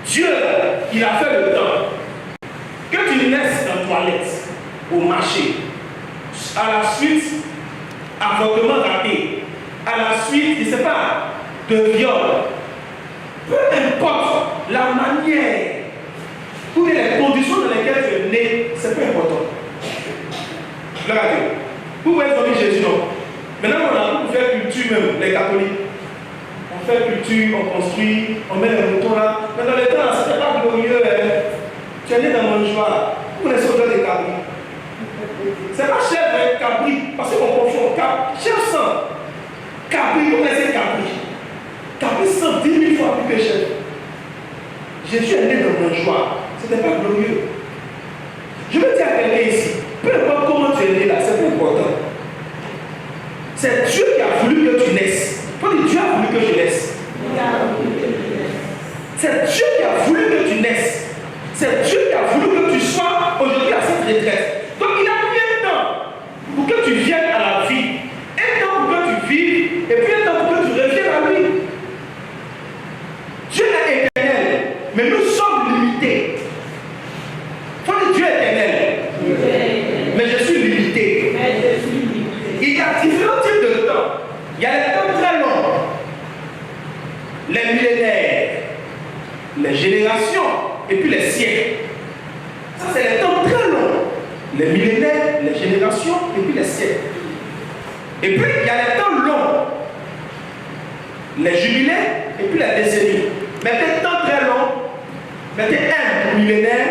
Dieu, il a fait le temps. Que tu naisses dans la toilette, au marché, à la suite, avortement raté, à la suite, je ne sais pas, de viol, peu importe la manière ou les conditions dans lesquelles tu es né, c'est peu important. Regardez, vous pouvez donner Jésus, non? Maintenant, on fait culture même, les catholiques. On fait culture, on construit, on met les moutons là. Mais dans les temps, c'était pas glorieux. Tu es né dans mon joie. Vous connaissez aujourd'hui les cabris. C'est pas chèvre avec cabri, parce qu'on confond chèvre sang. Cabri, vous connaissez cabri. Cabri 110 000 fois plus que chèvre. Jésus est né dans mon joie. C'était pas glorieux. Je veux dire à quelqu'un ici, peu importe comment tu es né là, c'est pas important. C'est Dieu qui a voulu que tu naisses. Faut dire, Dieu a voulu que je naisse. C'est Dieu qui a voulu que tu naisses. C'est Dieu qui a voulu que tu sois aujourd'hui à cette retraite. Donc il a mis un temps. limité. Faut dire Dieu est éternel. Mais je suis limité. Il y a différents types de temps. Il y a les temps très longs, les millénaires, les générations et puis les siècles. Ça, c'est les temps très longs. Les millénaires, les générations et puis les siècles. Et puis, il y a les temps longs, les jubilés et puis les décennies. Mettez temps très long, mettez un pour millénaire,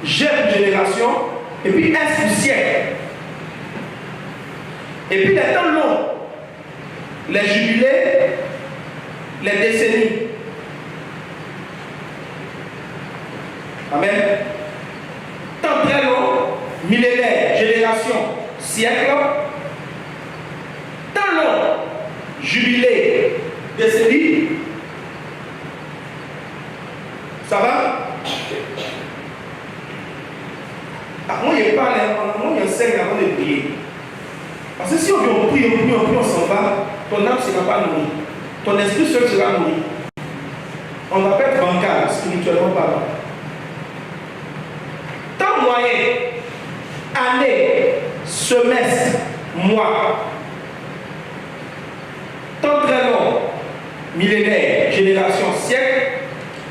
G pour génération et puis S pour siècle. Et puis les temps longs, les jubilés, les décennies. Amen. Temps très long, millénaire, génération, siècle. Temps long, jubilé, décennie. Ça va? Moi, je parle, moi, j'enseigne avant de prier. Parce que si on prie, on s'en va, ton âme ne sera pas nourrie. Ton esprit seul sera nourri. On va pas être bancal, spirituellement parlant. Temps moyen, année, semestre, mois. Temps très long, millénaire, génération, siècle.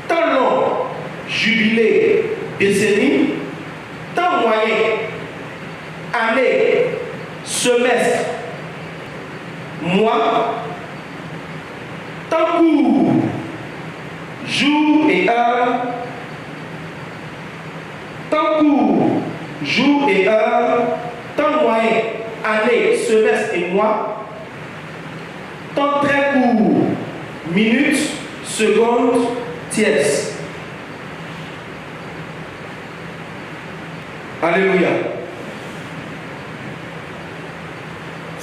Temps long, jubilé, décennie. Temps moyen, année, semestre, mois. Temps court, jour et heure. Temps court, jour et heure. Temps moyen, année, semestre et mois. Temps très court, minutes, secondes, tiers. Alléluia.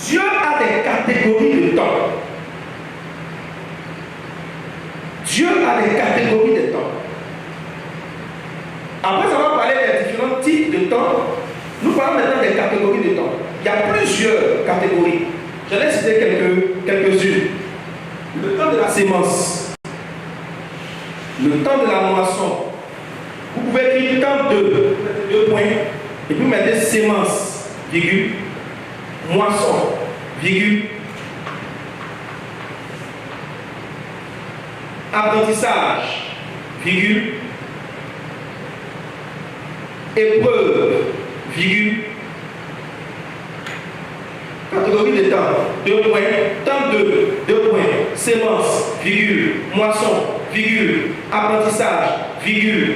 Dieu a des catégories de temps. Dieu a des catégories de temps. Après avoir parlé des différents types de temps, nous parlons maintenant des catégories de temps. Il y a plusieurs catégories. Je vais citer quelques-unes. Le temps de la sémence, le temps de la moisson. Vous pouvez écrire temps de 2 points, et puis vous mettez sémence, virgule, moisson, virgule, apprentissage, virgule, épreuve, virgule, catégorie de temps, 2 points, temps de 2 points, sémence, virgule, moisson, virgule, apprentissage, virgule,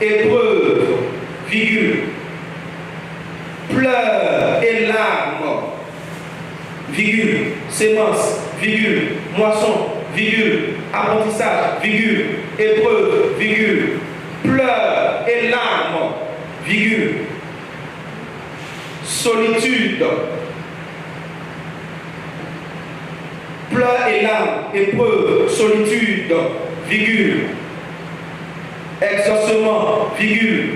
épreuve, virgule, pleurs et larmes, virgule, sémence, virgule, moisson, virgule, apprentissage, virgule, épreuve, virgule, pleurs et larmes, virgule, solitude, pleurs et larmes, épreuve, solitude, virgule, exaucement, virgule,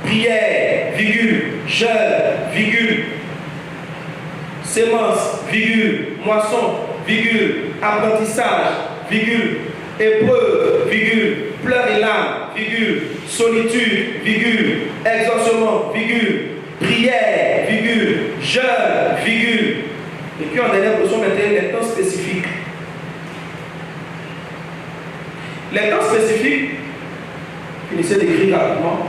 prière, virgule, jeûne, virgule, sémence, virgule, moisson, virgule, apprentissage, virgule, épreuve, virgule, pleurs et larmes, virgule, solitude, virgule, exaucement, virgule, prière, virgule, jeûne, virgule. Et puis en dernière position, maintenant les temps spécifiques. Les temps spécifiques, finissez d'écrire rapidement.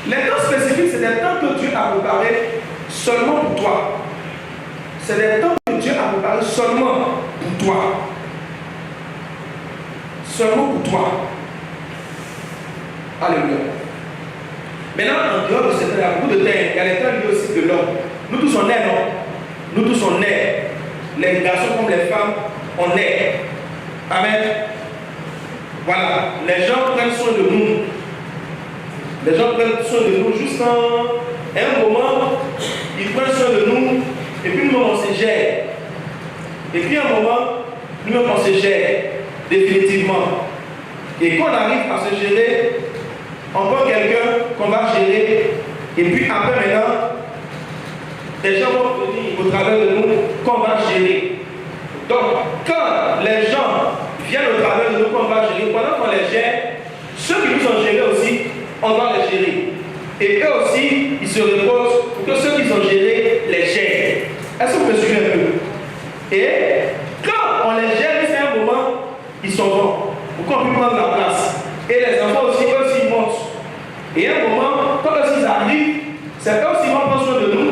Les temps spécifiques, c'est des temps que Dieu a préparés seulement pour toi. C'est des temps que Dieu a préparés seulement pour toi. Seulement pour toi. Alléluia. Maintenant, en dehors de cette temps, beaucoup de temps, il y a les temps liés aussi de l'homme. Nous tous on est, non? Nous tous on est. Les garçons comme les femmes, on est. Amen. Voilà. Les gens prennent soin de nous. Les gens prennent soin de nous juste à un moment, ils prennent soin de nous, et puis nous on se gère. Et puis à un moment, nous on se gère définitivement. Et quand on arrive à se gérer, on prend quelqu'un qu'on va gérer, et puis après maintenant, des gens vont venir au travers de nous qu'on va gérer. Donc, quand les gens viennent au travers de nous qu'on va gérer, pendant qu'on les gère, ceux qui nous ont gérés aussi, on doit les gérer. Et eux aussi, ils se reposent pour que ceux qui ont gérés les gèrent. Est-ce que vous me suivez un peu? Et quand on les gère, c'est un moment, ils sont bons. Pour qu'on puisse prendre la place. Et les enfants aussi, eux aussi, ils montent. Et à un moment, quand eux ils arrivent, c'est eux aussi qui vont prendre soin de nous.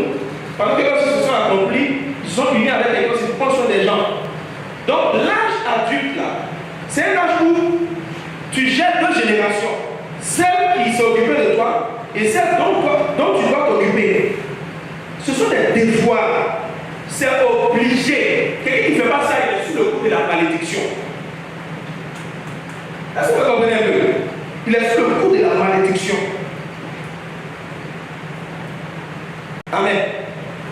Pendant que eux aussi se sont accomplis, ils sont unis avec les gosses, ils prennent soin des gens. Donc l'âge adulte là, c'est un âge où tu gères deux générations. Celle qui s'est occupée de toi et celle dont tu dois t'occuper. Ce sont des devoirs. C'est obligé. Quelqu'un qui ne fait pas ça, il est sous le coup de la malédiction. Est-ce que vous comprenez un peu? Il est sous le coup de la malédiction. Amen.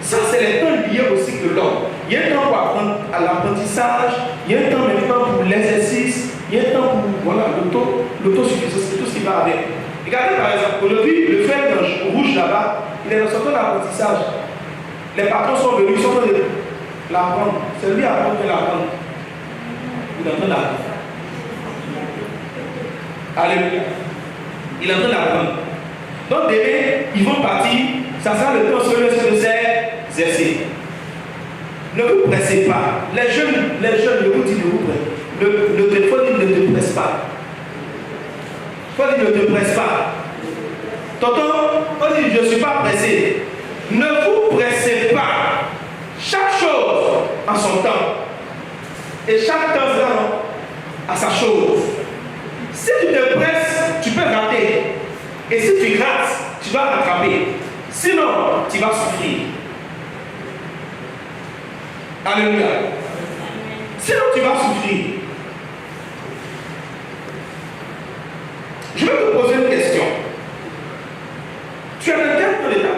Ça, c'est les temps liés au cycle de l'homme. Il y a un temps pour apprendre à l'apprentissage, il y a un temps maintenant pour l'exercice, il y a un temps pour voilà, l'autosuffisance, c'est tout ce qui va avec. Regardez par exemple, aujourd'hui, le fer rouge là-bas, il est dans son temps d'apprentissage. Les patrons sont venus, ils sont en train de l'apprendre. C'est lui apprendre de l'apprendre. Il est en train d'apprendre. Alléluia. Il est en train d'apprendre. Donc demain, ils vont partir, ça sera le temps sur le exercer. Ne vous pressez pas. Les jeunes, je vous dis, ne vous pressez. Faut dire ne te presse pas. Faut dire ne te presse pas. Tonton, faut dire je ne suis pas pressé. Ne vous pressez pas. Chaque chose a son temps. Et chaque temps sera à sa chose. Si tu te presses, tu peux rater. Et si tu rates, tu vas rattraper. Sinon, tu vas souffrir. Alléluia. Sinon, tu vas souffrir. Je vais te poser une question. Tu as de quel temps d'état?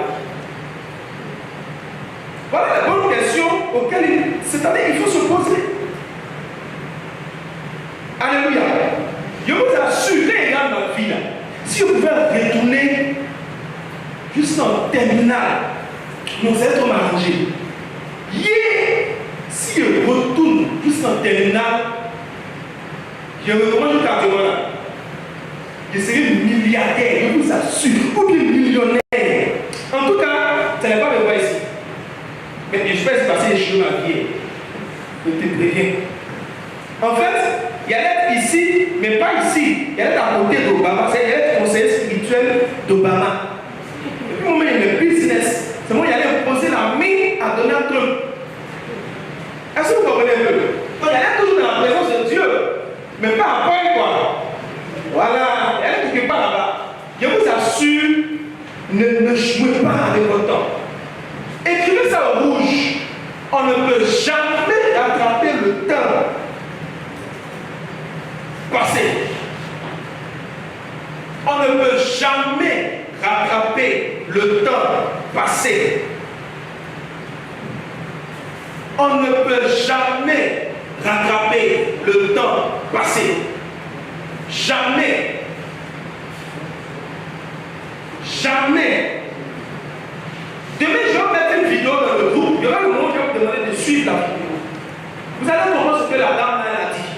Voilà la bonne question auquel c'est-à-dire il faut se poser. Alléluia. Je vous assure, les gars dans la vie là, si vous pouvez retourner jusqu'en terminale, nous allons m'arranger. Si je retourne jusqu'en terminale, je recommence jusqu'à demain là. Je serai milliardaire, je vous assure, ou bien millionnaire. En tout cas, ça n'est pas le cas ici. Mais je vais passer les cheveux à pied. Je te préviens. En fait, il y a l'être ici, mais pas ici. Il y a l'être à côté d'Obama. C'est l'être conseiller spirituel d'Obama. Et puis, au moment où il y a le business, c'est moi qui allais poser la main à Donald Trump. Est-ce que vous comprenez un peu? Donc, il y a toujours dans la présence de Dieu, mais pas à point, quoi. Voilà, elle est quelque part là-bas. Je vous assure, ne jouez pas avec votre temps. Écrivez ça au rouge. On ne peut jamais rattraper le temps passé. On ne peut jamais rattraper le temps passé. On ne peut jamais rattraper le temps passé. Jamais. Jamais. Demain, je vais mettre une vidéo dans le groupe. Il y aura le moment où je vais vous demander de suivre la vidéo. Vous allez comprendre ce que la dame a dit.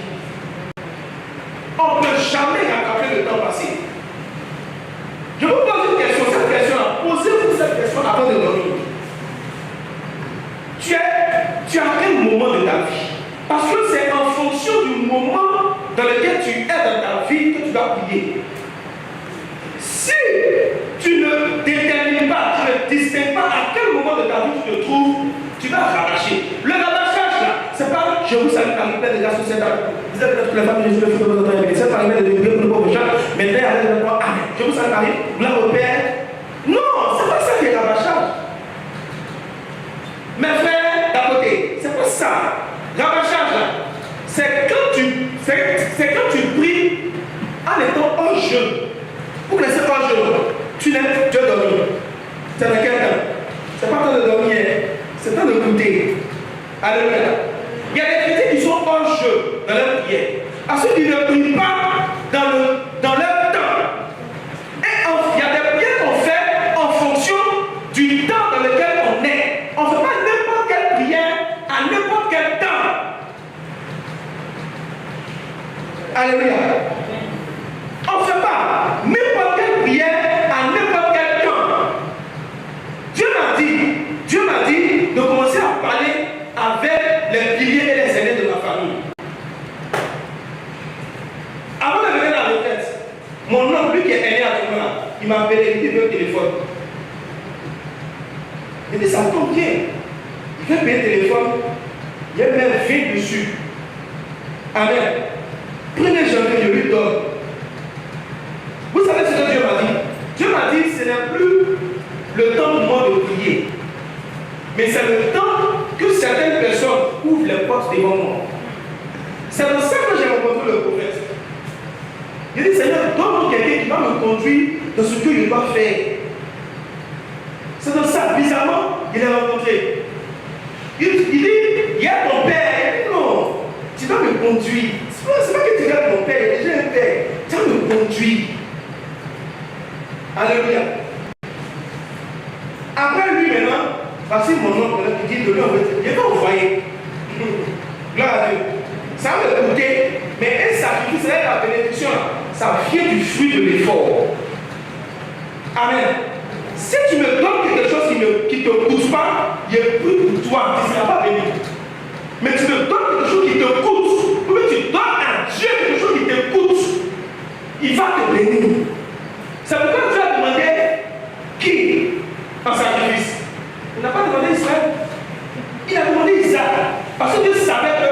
On ne peut jamais rattraper le temps passé. Je vous pose une question. Cette question-là, posez-vous cette question avant de dormir. Tu es à quel moment de ta vie? Parce que c'est en fonction du moment dans lequel tu es dans ta vie que tu dois prier. Si tu ne détermines pas, tu ne distingues pas à quel moment de ta vie tu te trouves, tu vas rabâcher. Le rabâchage là, c'est pas je vous salue par les de la société. Vous êtes toutes les femmes, je suis le feu de c'est par les de prier pour le pauvre gens. Mais allez de moi, amen. Je vous salue par gloire au Père. Non, c'est pas ça qui est rabâchage. Mes frères d'à côté, c'est pas ça. Rabâchage là, c'est quand tu pries en étant en jeûne. Vous connaissez pas jeûne. Tu lèves, tu es dormi. C'est dans quel temps? C'est pas temps de dormir, c'est temps de goûter. Alléluia. Il y a des chrétiens qui sont en jeu dans leur prière. À ceux qui ne prient pas dans leur temps. Et il y a des prières qu'on fait en fonction du temps dans lequel on est. On Il y a même 20 dessus. Amen. Prenez janvier, je lui donne. Vous savez ce que Dieu m'a dit? Dieu m'a dit, ce n'est plus le temps pour moi de prier. Mais c'est le temps que certaines personnes ouvrent les portes devant moi. C'est dans ça que j'ai rencontré le prophète. Il dit, Seigneur, donne-moi quelqu'un qui va me conduire dans ce que je dois faire. C'est dans ça, bizarrement, il a rencontré. Il dit, il y a ton père. Il dit, non, tu dois me conduire. C'est pas que tu regardes mon père, il y a déjà un père. Tu dois me conduire. Alléluia. Après lui maintenant, voici mon oncle qui dit de lui en fait, il va envoyer. Gloire à Dieu. Ça va me coûter, mais un sacrifice, c'est la bénédiction, ça vient du fruit de l'effort. Amen. Si tu me donnes quelque chose qui ne te coûte pas, il est plus pour toi, tu ne seras pas béni. Mais tu me donnes quelque chose qui te coûte, ou tu donnes à Dieu quelque chose qui te coûte, il va te bénir. C'est pourquoi Dieu a demandé qui en sacrifice. Il n'a pas demandé Israël. Il a demandé Isaac. Parce que Dieu savait que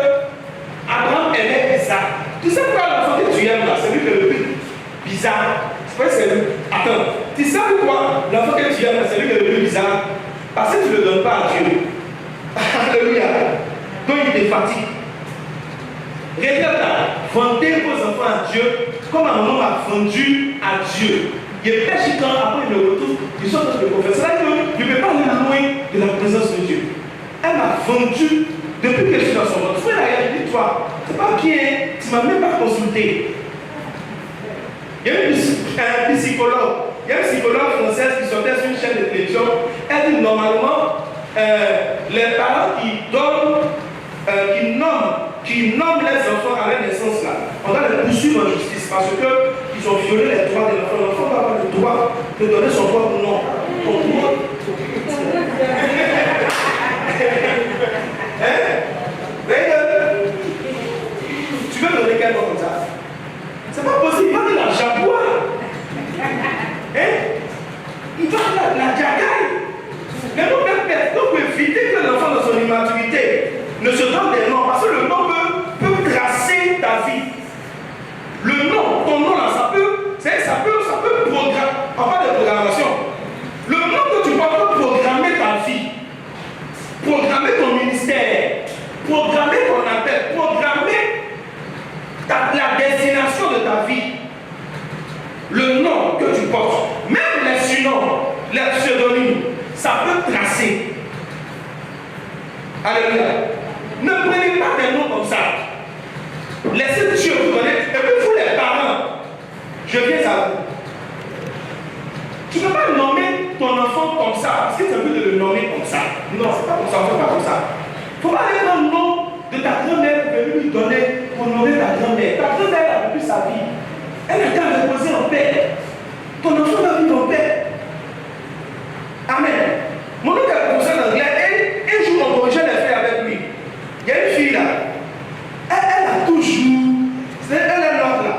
Abraham aimait Isaac. Tu sais pourquoi l'enfant que tu aimes là, c'est lui qui est le plus bizarre. C'est pas c'est lui. Attends. Tu sais pourquoi l'enfant que tu aimes là, c'est lui qui est le plus bizarre? Parce que tu ne le donnes pas à Dieu. Alléluia. Donc il te fatigue. Regarde là, vendez vos enfants à Dieu comme un homme a vendu à Dieu. Il est pêché quand après le retour du sort de prophète. C'est là que je ne peux pas aller loin de la présence de Dieu. Elle m'a vendu depuis que je suis dans son monde. Frère, elle dit, toi, c'est pas bien, tu ne m'as même pas consulté. Il y a un psychologue, française qui sortait sur une chaîne de télévision. Elle dit normalement, les parents qui nomment les enfants à leur naissance là, on doit les poursuivre en justice parce qu'ils ont violé les droits de l'enfant. L'enfant doit avoir le droit de donner son propre nom. Tu veux donner quel nom comme ça? C'est pas possible, il va de la jaguar. Il va de la jagaille. Mais donc, pour éviter que l'enfant dans son immaturité ne se donne des noms, parce que le nom peut tracer ta vie. Le nom, ton nom là, ça peut programmer, en pas de programmation. Le nom que tu portes peut programmer ta vie, programmer ton ministère, programmer ton appel, programmer la destination de ta vie. Le nom que tu portes, même les surnoms, les pseudonymes, ça peut tracer. Alléluia. Ne prenez pas des noms comme ça. Laissez Dieu vous donner. Et puis vous les parents, je viens à vous. Tu ne peux pas nommer ton enfant comme ça, parce que tu as envie de le nommer comme ça. Non, c'est pas comme ça, on ne fait pas comme ça. Il ne faut pas aller dans le nom de ta grand-mère pour lui donner, pour nommer ta grand-mère. Ta grand-mère a vécu sa vie. Elle a qu'à reposer en paix. Ton enfant va vivre en paix. Amen. Mon oncle est professeur d'anglais et un jour on corrigeait les faits avec lui. Il y a une fille là. Elle a toujours. Elle est l'autre là.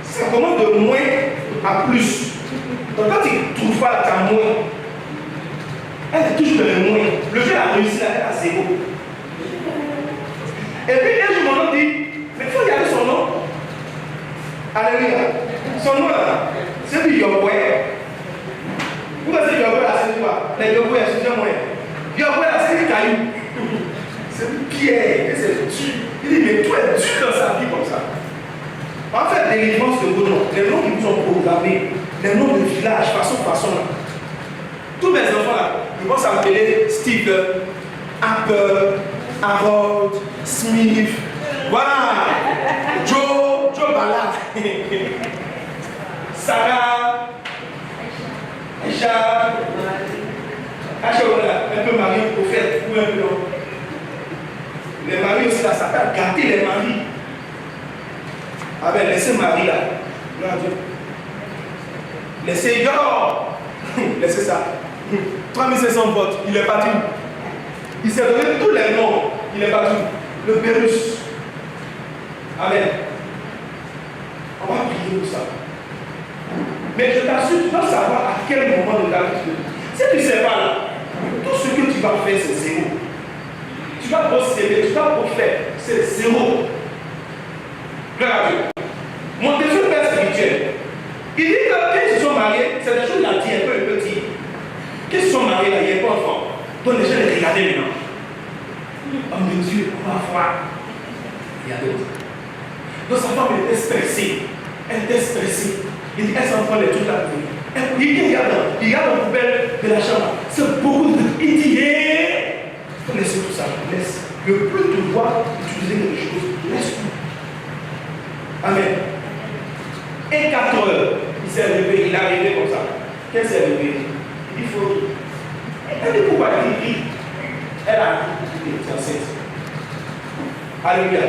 Ça commence de moins à plus. Donc quand tu ne trouves pas là, tu as moins. Elle est toujours de moins. Le jeu a réussi là, elle a zéro. Et puis un jour mon oncle dit, mais il faut regarder son nom. Alléluia. Son nom là, c'est du Yahweh. Vous pensez que Yahweh là, c'est quoi? Les Yahweh, excusez-moi. Yahweh là, c'est des cailloux. C'est une pierre, c'est dur. Il dit, mais toi, es dur dans sa vie comme ça. En fait, délivrance de vos noms, les noms qui vous sont programmés, les noms de village, façon. Tous mes enfants là, ils vont s'appeler Steve, Apple, Harold, Smith, voilà, Joe Bala, Sarah, Aisha, voilà, un peu marié au prophète ou un peu non. Les maris aussi là, ça peut gâter les maris. Ah ben laissez Marie là. Gloire à Dieu. Laissez Yor. Laissez ça. 3500 votes. Il est parti. Il s'est donné tous les noms. Il est parti. Le Pérus. Amen. On va prier pour ça. Mais je t'assure, tu dois savoir à quel moment de ta vie tu te dis. Si tu ne sais pas là, tout ce que tu vas faire c'est zéro. tu vas procéder, tu vas faire. C'est zéro. Gloire à Dieu. Mon deuxième père spirituel, il dit que quand ils se sont mariés, c'est des choses qu'il a dit un peu petit. Quand ils se sont mariés, là, il n'y a pas d'enfant. Donc les gens les regardaient maintenant. Homme de Dieu, on va voir. Il y a d'autres. Donc sa femme était stressée. Elle était stressée. Il dit, elle s'en prend les trucs là pour lui. Il regarde la poubelle de la chambre. C'est beaucoup de trucs. Il dit, hé, faut laisser tout ça. Laisse. Le plus tu vois utiliser quelque chose, laisse tout. Amen. Et 4 heures, il s'est levé, il est arrivé comme ça. Qu'elle s'est levée? Il dit, il faut. Elle dit, pourquoi il dit? Elle a dit, c'est enceinte. Alléluia.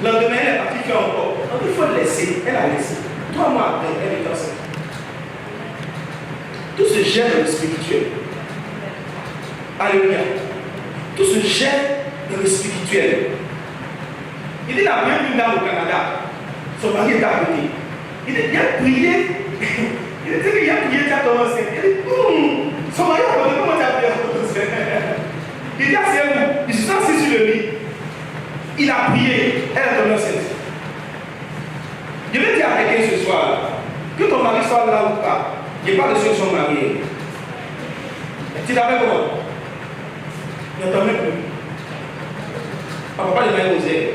Le lendemain, elle est partie faire encore. Il faut le laisser. Elle a laissé. 3 mois après, elle est enceinte. Tout se gère dans le spirituel. Alléluia. Tout se gère dans le spirituel. Il dit, il a prié une dame au Canada. Son mari est à côté. Il dit, il a prié. Il dit qu'il a prié, il a commencé. Il dit, son mari a commencé, comment tu as prié? Il dit, c'est où? Il se sent assis sur le lit. Il a prié. Elle a donné enceinte. Je vais dire à quelqu'un ce soir, que ton mari soit là ou pas, il n'y a pas de ceux qui sont mariés. Tu l'avais comment? Il n'entend même plus. On ne peut pas les mains osées.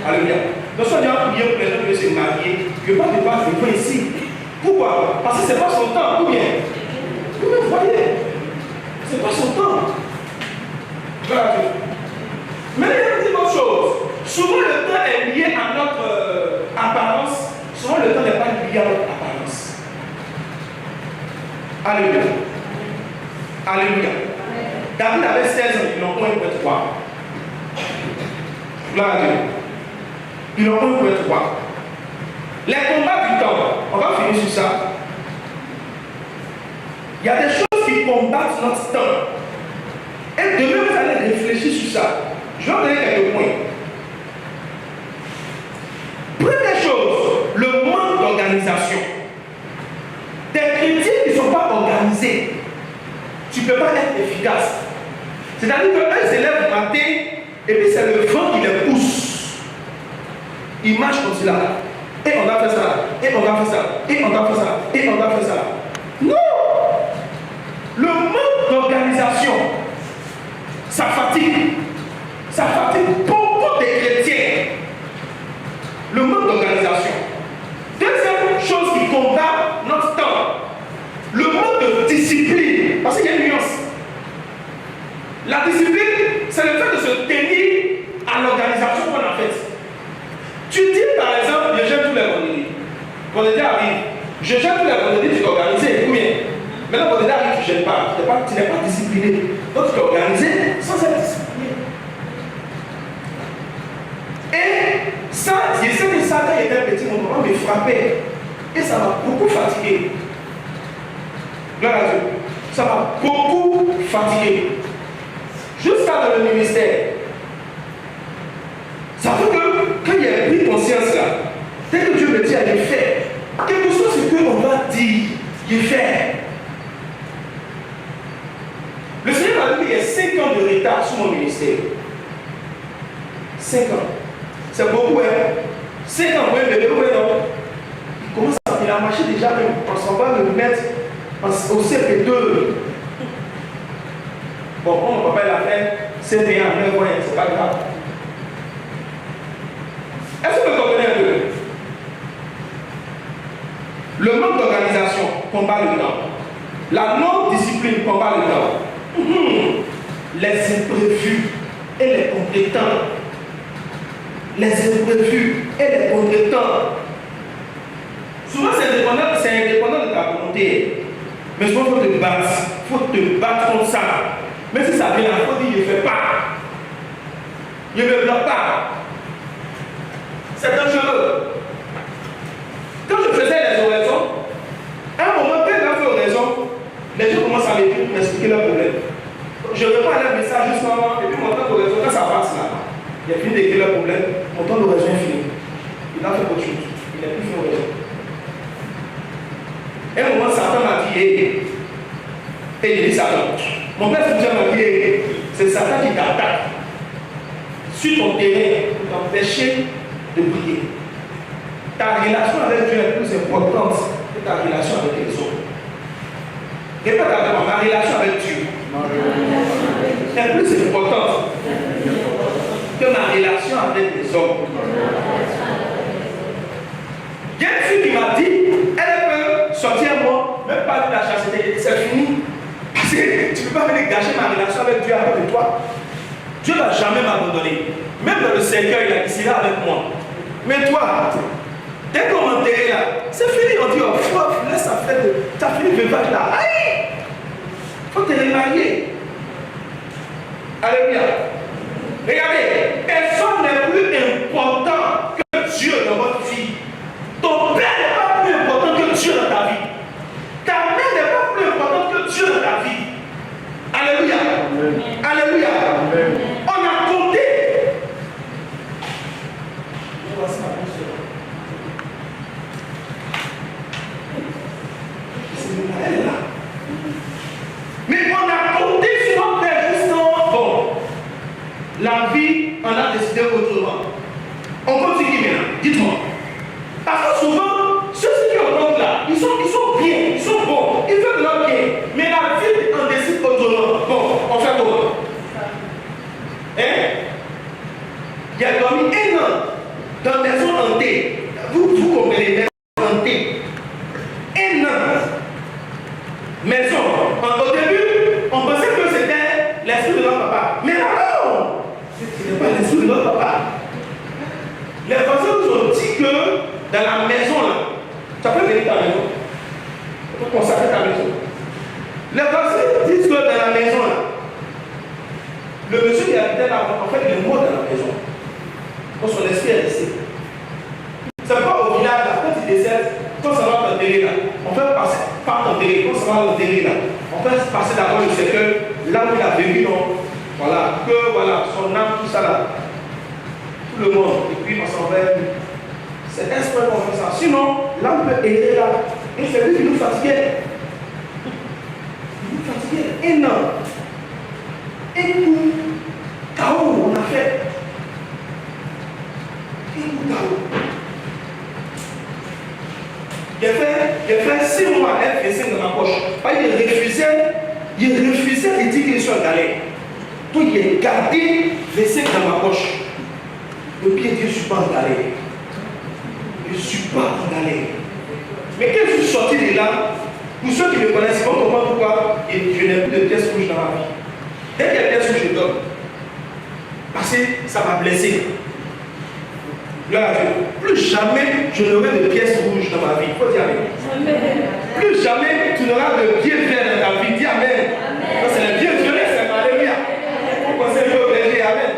Alléluia. Donc, soit il y a un prier pour les gens qui veulent se marier, je ne parle pas de venir ici. Pourquoi? Parce que ce n'est pas son temps. Ou bien, vous voyez, ce n'est pas son temps. Voilà. Mais il y a une autre chose. Souvent, le temps est lié à notre apparence. Souvent, le temps n'est pas lié à notre apparence. Alléluia. Alléluia. David avait 16 ans, il n'en a point 3. Gloire à Dieu. Il n'en a point 3. Les combats du temps, on va finir sur ça. Il y a des choses qui combattent notre temps. Et demain, vous allez réfléchir sur ça. Je vais vous donner quelques points. Première chose, le manque d'organisation. Des chrétiens qui ne sont pas organisés, tu ne peux pas être efficace. C'est-à-dire qu'eux se lèvent le matin et puis c'est le vent qui les pousse. Ils marchent comme cela. Et on a fait ça. Et on a fait ça. Et on a fait ça. Et on a fait ça. Non! Le manque d'organisation, ça fatigue. Ça fatigue beaucoup de chrétiens. Le manque d'organisation. Deuxième chose qui combat notre temps, le manque de discipline. Parce qu'il y a une nuance. La discipline, c'est le fait de se tenir à l'organisation qu'on a faite. Tu dis par exemple, je gêne tous les vendredis. Vendredi arrive. Je gêne tous les vendredis, tu t'es organisé. Ou bien, maintenant vendredi arrive, tu ne gênes pas. Tu n'es pas discipliné. Donc tu t'es organisé sans être discipliné. Et ça, je sais que ça, quand j'étais petit, mon papa me frappait. Et ça m'a beaucoup fatigué. Gloire à Dieu. Ça m'a beaucoup fatigué. Jusqu'à dans le ministère. Ça fait que quand il y a pris conscience là, dès que Dieu me dit à le faire, quelque chose que on va dire, il fait. Le Seigneur m'a dit qu'il y a 5 ans de retard sur mon ministère. 5 ans. C'est beaucoup, hein? 5 ans, oui, mais non. Il commence à. Il a marché déjà, même. On s'en va le mettre au CP2. Bon, mon papa l'a fait, CP1, mais ouais, c'est pas grave. Est-ce que vous comprenez un peu? Le manque d'organisation combat le temps. La non-discipline combat le temps. Les imprévus et les compétents. Les imprévus et les compétents. Souvent, c'est indépendant de ta volonté. Mais souvent, il faut te battre. Il faut te battre contre ça. Mais si ça vient, il faut dire, je ne fais pas. Je ne me bloque pas. C'est dangereux. Quand je faisais les oraisons, à un moment, quand j'ai fait oraison, les gens commencent à m'écrire pour m'expliquer leurs problèmes. Je réponds à leur message juste avant, et puis mon temps d'oraison, quand ça passe là, il a fini d'écrire leurs problèmes, mon temps d'oraison est fini. Il a fait autre chose. Il n'a plus fait oraison. Et à un moment, Satan m'a dit, et il dit Satan. Mon père m'a dit, c'est Satan qui t'attaque. sur ton terrain pour t'empêcher de briller. Ta relation avec Dieu est plus importante que ta relation avec les autres. Répète avec moi, ma relation avec Dieu est plus importante que ma relation avec les hommes. Il y a une fille qui m'a dit, elle peut sortir moi, même pas de la chasteté, c'est fini. Parce que tu ne peux pas venir gâcher ma relation avec Dieu avec toi. Dieu ne va jamais m'abandonner. Même dans le cercueil, il sera avec moi. Mais toi, dès qu'on m'enterre là, c'est fini. On dit, oh, laisse ça faire, tu as fini le veuvage là. Aïe! Il faut te remarier. Alléluia. Regardez, personne n'est plus important que Dieu dans votre vie. Ton père n'est pas plus important que Dieu dans ta vie. Ta mère n'est pas plus importante que Dieu dans ta vie. Alléluia. Amen. Alléluia. Amen. On a compté. Voici ma bouche. Elle est là. Mais on a compté sur notre père justement. Bon, la vie en a décidé autrement. On continue maintenant. Dites-moi. Parce que souvent, ceux qui ont là, ils sont bien, ils sont bons, ils veulent leur bien. Mais la vie en décide autrement. Bon, on fait quoi? Hein? Il a dormi 1 an dans la maison hantée. Vous comprenez, maison hantée. 1 an. Maison. Au début, on pensait que c'était l'esprit de notre papa. Mais non! Ce n'est pas l'esprit de notre papa. Les personnes nous ont dit que dans la maison là, tu peux venir ta maison. Tu peux consacrer ta maison. Les personnes disent que dans la maison là, le monsieur qui habitait là, en fait, il est mort dans la maison. Donc son esprit est resté. C'est pas au village là, quand il décède, quand ça va t'enterrer là, on fait passer, pas t'enterrer, quand ça va l'enterrer là, on fait passer d'abord le cercueil, là où il a vécu, non. Voilà, que voilà, son âme, tout ça là. Tout le monde, et puis on s'en va. C'est exprès qu'on fait ça. Sinon, l'âme peut aider là. Et c'est lui qui nous fatiguait. Il nous fatiguait. 1 an. Et tout, chaos, on a fait. Et tout, chaos. J'ai fait 6 mois à F5 dans ma poche. Il refusait de dire qu'il soit en galère. Donc il a gardé les 5 dans ma poche. Le pied Dieu, je ne suis pas en galère. Je ne suis pas en galère. Mais quand je suis sorti de là, pour ceux qui me connaissent, ils vont comprendre pourquoi je n'ai plus de pièces rouges dans ma vie. Dès qu'il y a des pièces rouges, je donne. Parce que ça m'a blessé. Gloire à Dieu. Plus jamais je n'aurai de pièces rouges dans ma vie. Il faut dire amen. Plus jamais tu n'auras de pieds verts dans ta vie. Dis amen. C'est les pieds violets, c'est alléluia. Vous pensez que vous verrez amen.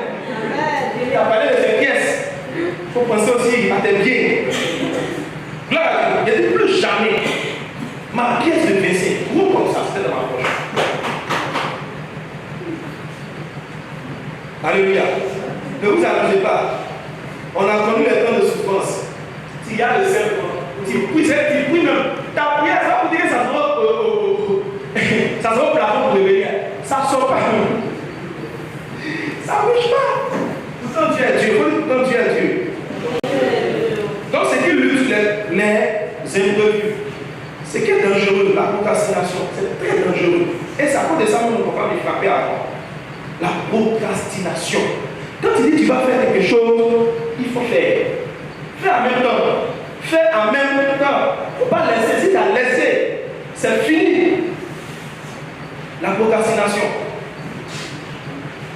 Il a parlé de ces pièces. Il faut penser aussi à tes pieds. Gloire à Dieu. Il dit plus jamais ma pièce de PC, gros comme ça, c'était dans ma poche. Alléluia. Ne vous amusez pas. On a connu les temps de souffrance. S'il y a le serpent, tu pries même. Ta prière, ça vous dire que ça sera au plafond pour revenir. Ça ne sort pas. Ça ne bouge pas. Pourtant Dieu est Dieu. Pourtant Dieu est Dieu. Donc ce qui lutte les imprévus, ce qui est dangereux, la procrastination, c'est très dangereux. Et c'est à cause de ça qu'on ne peut pas me frapper à moi. La procrastination. Quand tu dis que tu vas faire quelque chose, il faut faire. Fais en même temps. Fais en même temps. Il ne faut pas laisser. Si tu as laissé, c'est fini. La procrastination.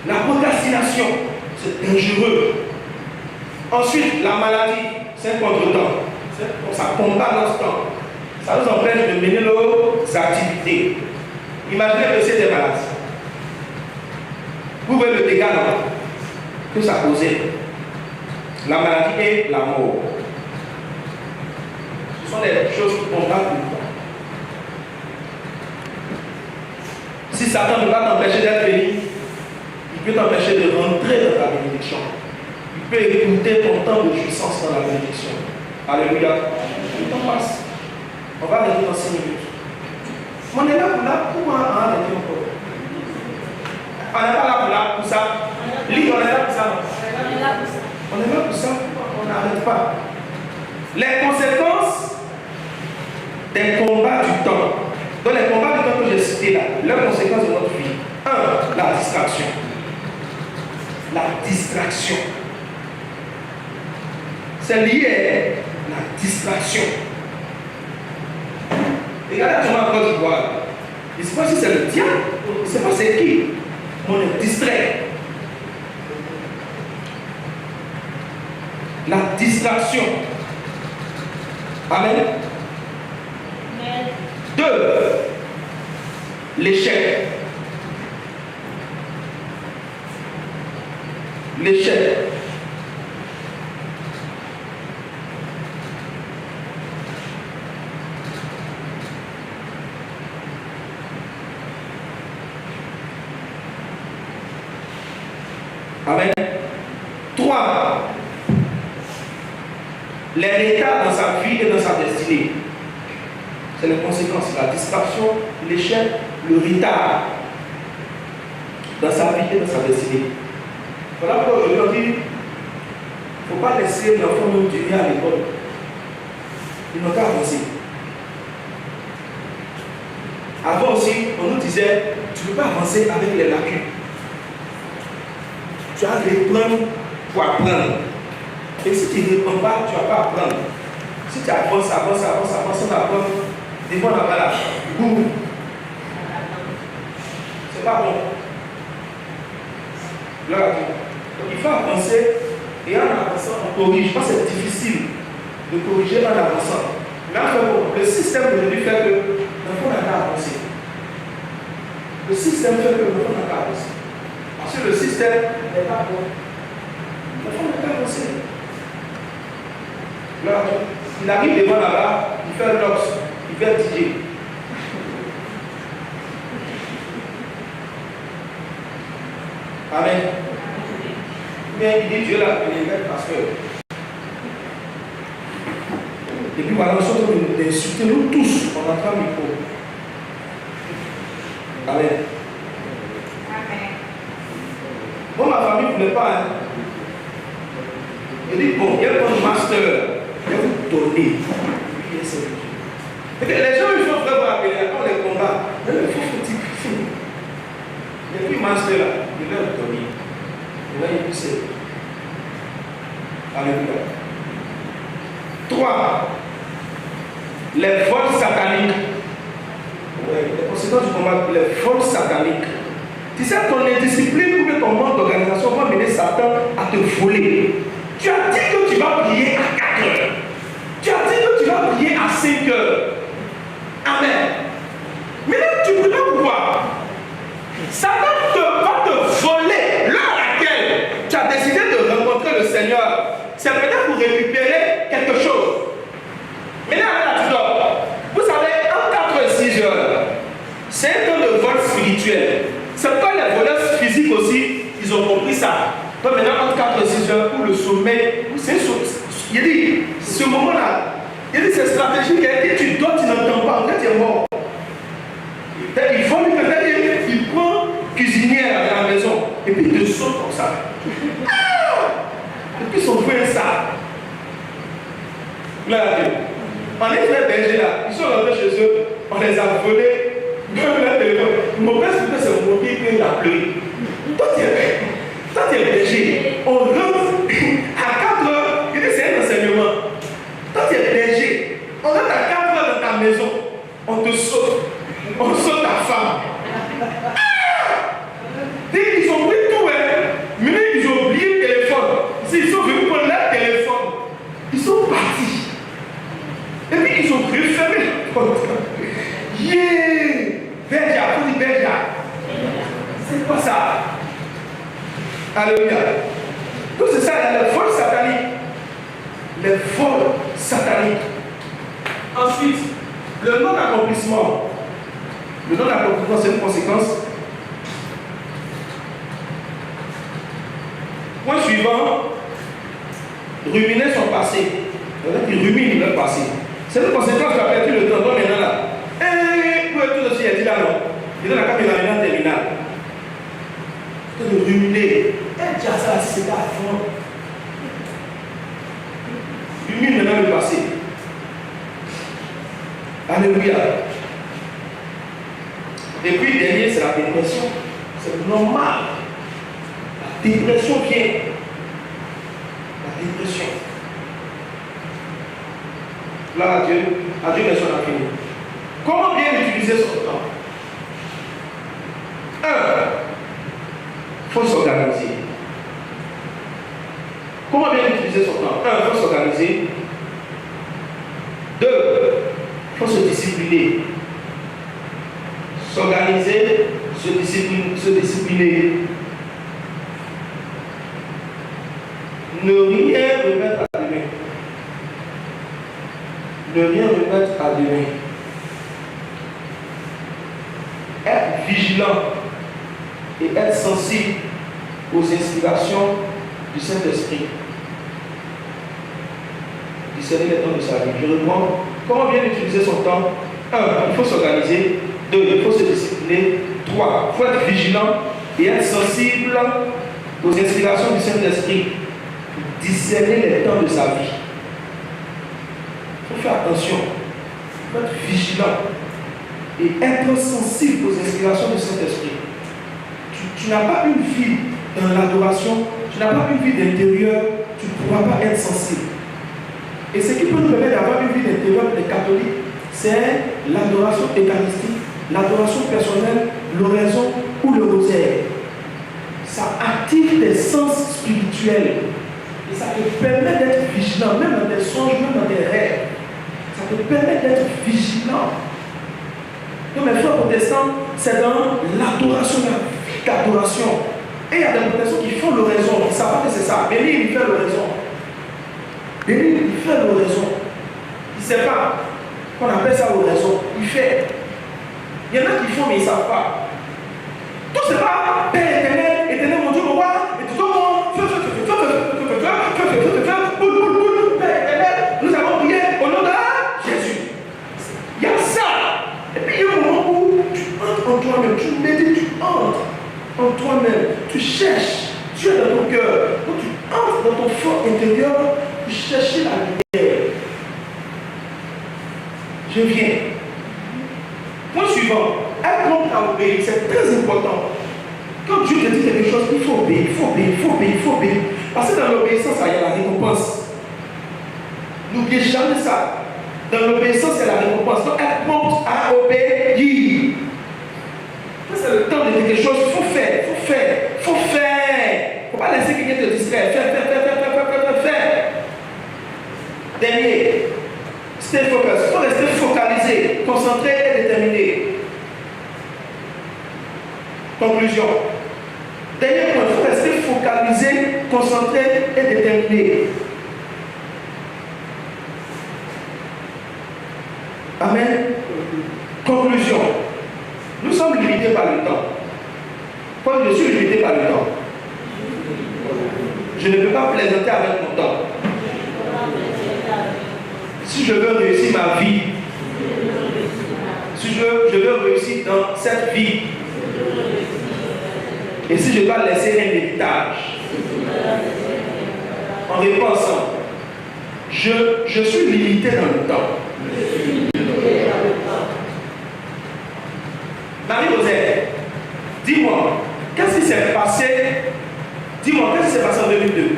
La procrastination, c'est dangereux. Ensuite, la maladie, c'est un contretemps. Ça combat notre temps. Ça nous empêche de mener nos activités. Imaginez que c'est des malades. Vous voyez le dégât là que ça causait. La maladie et la mort. Ce sont des choses qui combattent le temps. Si Satan ne va pas t'empêcher d'être béni, il peut t'empêcher de rentrer dans ta bénédiction. Il peut écouter ton temps de jouissance dans la bénédiction. Alléluia. Le temps passe. On va arrêter dans 6 minutes. On est là pour arrêter encore. On n'est pas là pour ça. On est là pour ça. On est là pour ça, on n'arrête pas. Les conséquences des combats du temps. Dans les combats du temps que j'ai cités là, leurs conséquences de notre vie. 1. La distraction. La distraction. C'est lié à la distraction. Regardez actuellement en Côte d'Ivoire. Je ne sais pas si c'est le diable, je ne sais pas c'est qui. On est distrait. La distraction. Amen. 2. L'échec. L'échec. Amen. 3. Les retards dans sa vie et dans sa destinée. C'est les conséquences. La distraction, l'échec, le retard dans sa vie et dans sa destinée. Voilà pourquoi je leur dis, il ne faut pas laisser l'enfant nous durer à l'école. Ils n'ont qu'à avancer. Avant aussi, on nous disait, tu ne peux pas avancer avec les lacunes. Tu as reprendre pour apprendre. Et si tu ne reprends pas, tu ne vas pas apprendre. Si tu avances, on apprend. Des fois, on n'a pas là. C'est pas bon. Là, donc il faut avancer. Et en avançant, on corrige. Parce que c'est difficile de corriger en avançant. Mais en fait, le système aujourd'hui fait que l'enfant n'a qu'à avancer. Le système fait que l'enfant n'a qu'à avancer. Parce que le système n'est pas bon. L'enfant n'a qu'à avancer. Là, il arrive devant là-bas, il fait un lox, il fait un DJ. Amen. Mais il dit Dieu l'a appelé pasteur. Et puis voilà, nous sommes en train d'insulter nous tous en entrant au micro. Amen. Bon, ma famille ne voulait pas. Hein. Il dit bon, il y a un master. Je vais vous donner. Et les gens, ils sont vraiment appelés à les combats. Mais il faut petit fou. Et puis, master là, il leur donne. Et là, il dit c'est. Alléluia. 3. Les vols sataniques. Ouais, les conséquences du combat, les vols sataniques. Tu sais, ton indiscipline ou que ton manque d'organisation va mener Satan à te voler. Tu as dit que tu vas prier à 4 heures. Tu as dit que tu vas prier à 5 heures. Amen. Mais là, tu ne peux pas pouvoir. Satan va te voler l'heure à laquelle tu as décidé de rencontrer le Seigneur. C'est peut-être pour récupérer quelque chose. Mais là, tu dors. Vous savez, entre 4 et 6 heures, c'est un temps de vol spirituel. C'est pourquoi les voleurs physiques aussi, ils ont compris ça. Donc maintenant, entre 4 et 6 heures, pour le sommet, c'est il dit, ce moment-là, il dit, c'est stratégique. Et tu dors, tu n'entends pas, en fait, tu es mort. Il faut lui peut-être, il prend cuisinière à la maison, et puis il te saute comme ça. Et puis son frère, ça. Là, on est très bergers là, ils sont rentrés chez eux, on les a volés. Mon père, c'est mon mobile qui a pleuré. Toi, tu es berger. On rentre à 4 heures. Il dit, c'est un enseignement. Toi, tu es berger. On rentre à 4 heures dans ta maison. On te saute. On saute ta femme. Ils ont pris tout, hein. Mais ils ont oublié le téléphone. Ils sont venus prendre leur téléphone. Ils sont partis. Et puis, ils ont refermé la porte. Yeah! Bergia, faut dire Bergia. C'est quoi ça? Alléluia. Donc c'est ça, il y a les vols sataniques. Les vols sataniques. Ensuite, le non-accomplissement. Le non-accomplissement, c'est une conséquence. Point suivant, ruminer son passé. Il rumine le passé. C'est une conséquence qui a perdu le temps. Donc maintenant là. Pour tout aussi, il dit là non. Il dit dans la caméra terminale. De ruminer. Ça, c'est pas fort. Alléluia. Et puis, dernier, c'est la dépression. C'est normal. La dépression vient. La dépression. Là, à Dieu merci, on a fini. Comment bien utiliser son temps? Il faut s'organiser. Comment bien utiliser son temps? Il faut s'organiser. 2, il faut se discipliner. S'organiser, se discipliner. Ne rien remettre à demain. Ne rien remettre à demain. Être vigilant et être sensible aux inspirations du Saint-Esprit. Discerner les temps de sa vie. Je reprends. Comment bien utiliser son temps? 1, il faut s'organiser. 2, il faut se discipliner. 3, il faut être vigilant et être sensible aux inspirations du Saint-Esprit. Discerner les temps de sa vie. Il faut faire attention. Il faut être vigilant et être sensible aux inspirations du Saint-Esprit. Tu n'as pas une vie dans l'adoration, tu n'as pas une vie d'intérieur, tu ne pourras pas être sensible. Et ce qui peut nous permettre d'avoir une vie d'intérieur des catholiques, c'est l'adoration eucharistique, l'adoration personnelle, l'oraison ou le rosaire. Ça active tes sens spirituels et ça te permet d'être vigilant, même dans tes songes, même dans tes rêves. Ça te permet d'être vigilant. Donc mes frères protestants, c'est dans l'adoration, la vie d'adoration. Et il y a des protestants qui font l'oraison, ils ne savent pas que c'est ça. Béni, il fait l'oraison. Béni, il fait l'oraison. Il ne sait pas qu'on appelle ça l'oraison. Il fait. Il y en a qui font, mais ils ne savent pas. Tout c'est pas Père éternel, éternel mon Dieu, mon roi, et tout le monde, Père éternel, nous avons prié au nom de Jésus. Il y a ça. Et puis il y a un moment où tu entres en toi-même, tu médites, tu entres en toi-même, tu cherches Dieu dans ton cœur. Quand tu entres dans ton fort intérieur, tu cherches la lumière. Je viens. Point suivant, être prompt à obéir, c'est très important. Quand Dieu te dit quelque chose, il faut obéir, il faut obéir, il faut obéir, il faut obéir. Parce que dans l'obéissance, il y a la récompense. N'oubliez jamais ça. Dans l'obéissance, il y a la récompense. Donc, être prompt à obéir. C'est le temps de dire quelque chose, il faut faire, il faut faire, il faut faire. Il ne faut pas laisser quelqu'un te distraire. Faire. Dernier, stay focus. Il faut rester focalisé, concentré et déterminé. Conclusion. Dernier point, il faut rester focalisé, concentré et déterminé. Amen. Conclusion. Nous sommes limités par le temps. Quand je suis limité par le temps, je ne peux pas plaisanter avec mon temps. Si je veux réussir ma vie, si je veux réussir dans cette vie, et si je dois laisser un héritage, en repensant, je suis limité dans le temps. Marie-Rosette, dis-moi, qu'est-ce qui s'est passé? Dis-moi, qu'est-ce qui s'est passé en 2002?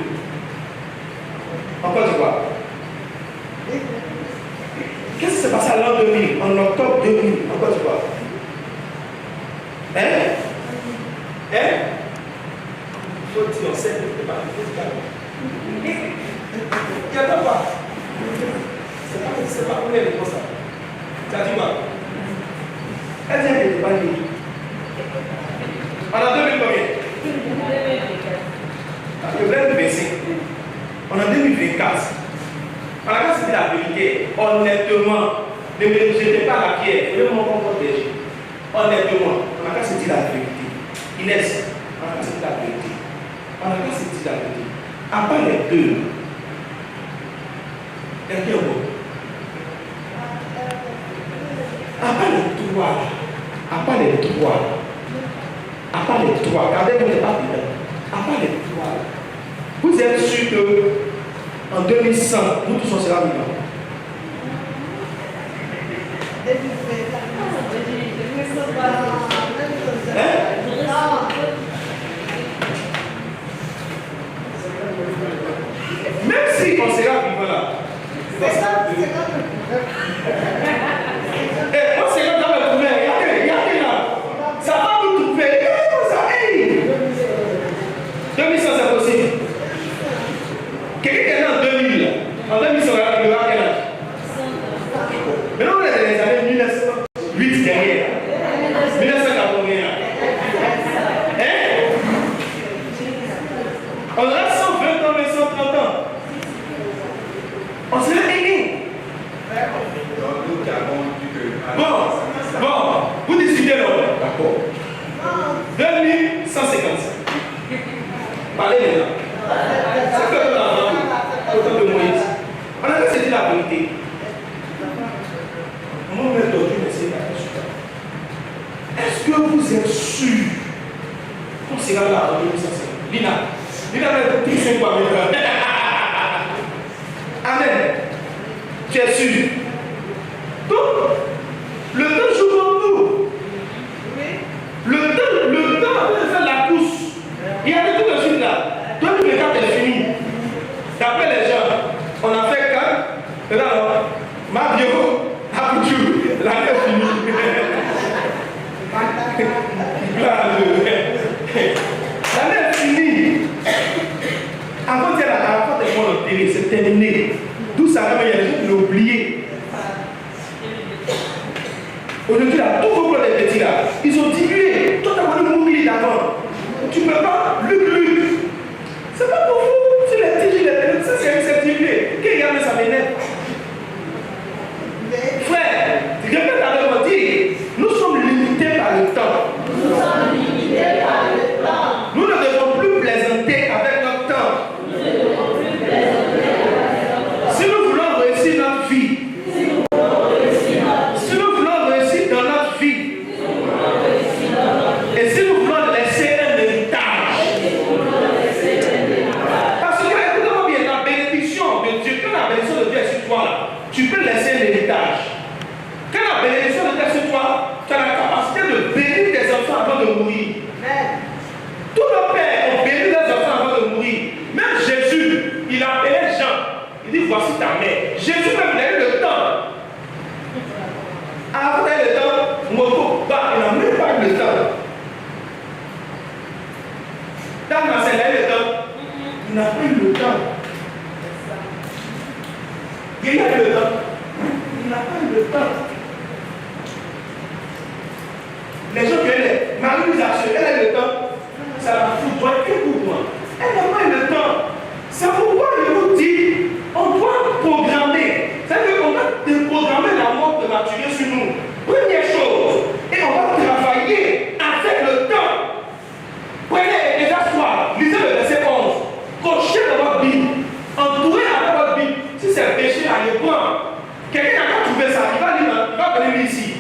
En Côte d'Ivoire. Qu'est-ce qui s'est passé à l'an 2000, en octobre 2000, en Côte d'Ivoire? Hein? Il faut dire, on sait, il pas. Il n'y a pas. C'est pas combien de temps ça? Tu as dit quoi? Elle vient de pas dire. On a 2000 combien? Le 2025. On a 2024. On a quand c'était la vérité, honnêtement, ne me jetez pas la pierre, ne me protège. Honnêtement, on a quand c'était la vérité. Inès, on a quand c'était la vérité. On a quand c'était la vérité. À part les deux, quelqu'un d'autre. À part les trois, regardez-vous les pas dedans. À part les trois, vous êtes sûr que en 2100, nous tous on sera vivants. Même si on sera vivant là. Moi, c'est là dans le trouver. Regardez là. Ça va nous trouver. Regardez ça. Hey. 2100, c'est possible. Quelqu'un qui est né en 2000. En 2100, il aura quel âge? Maintenant, on est dans les années 1908 derrière. 1981. Hein? On aura 120 ans, mais 130 ans. On serait aîné. Bon, vous discutez là. D'accord. 2155. Parlez maintenant. C'est que autant de Moïse. On a dit que c'était la vérité. Mon maître aujourd'hui me dit la question. Est-ce que vous êtes sûr qu'on sera là en 2055? Lina va être plus sûr quoi maintenant. Amen. Tu es sûr? Donc, le temps joue pour nous. Le temps avant de faire la course. Il y a des trucs de suite là. Toi, tu me quand est fini. D'après les gens, on a fait 4. Et là, Mario, Abdou, l'année est finie. L'année est finie. Avant de voir le télé, c'est terminé. D'où ça va, il y a des gens qui l'ont oublié. Aujourd'hui, là, tous vos plans des petits là, ils ont diminué. Toi, tu as voulu mourir d'avant. Tu ne peux pas, Luc. C'est pas pour vous. Si les TJ, ça c'est diminué. Qui regarde ça m'énerve. Frère, répète avec moi, dis, nous sommes limités par le temps. Nous sommes limités par le temps. Nous ne devons plus plaisanter avec notre temps. Nous ne devons plus plaisanter avec notre temps. Si nous voulons réussir notre vie, Si nous voulons réussir notre vie, si nous voulons réussir dans notre vie, si nous voulons réussir dans notre vie, et si nous voulons laisser un héritage, si nous voulons laisser un héritage. parce que écoutez-moi bien, la bénédiction de Dieu, quand la bénédiction de Dieu est sur toi, là, tu peux laisser un héritage. Quand la bénédiction de Dieu est sur toi, tu as la capacité de bénir tes enfants avant de mourir. Tous nos pères ont béni leurs enfants avant de mourir. Même Jésus, il appelait Jean. Il dit, voici ta mère. Jésus même, il a eu le temps. Après le temps, moto, bah, il n'a même pas eu le temps. Dans la scène, il a eu le temps. Il n'a pas eu le temps. Il a eu le temps. Il n'a pas eu le temps. Les gens qui ont Marie-Louise Archer, elle a eu le temps. Ça va foutre, toi, écoute-moi. Elle n'a pas eu le temps. C'est pourquoi je vous dis, on doit programmer. C'est-à-dire qu'on doit déprogrammer la mort de maturer sur nous. Première chose, et on va travailler avec le temps. Prenez les assoirs, lisez le verset 11. Cochez dans votre Bible. Entourez avec votre Bible. Si c'est péché, allez prendre. Quelqu'un n'a pas trouvé ça, il va venir ici.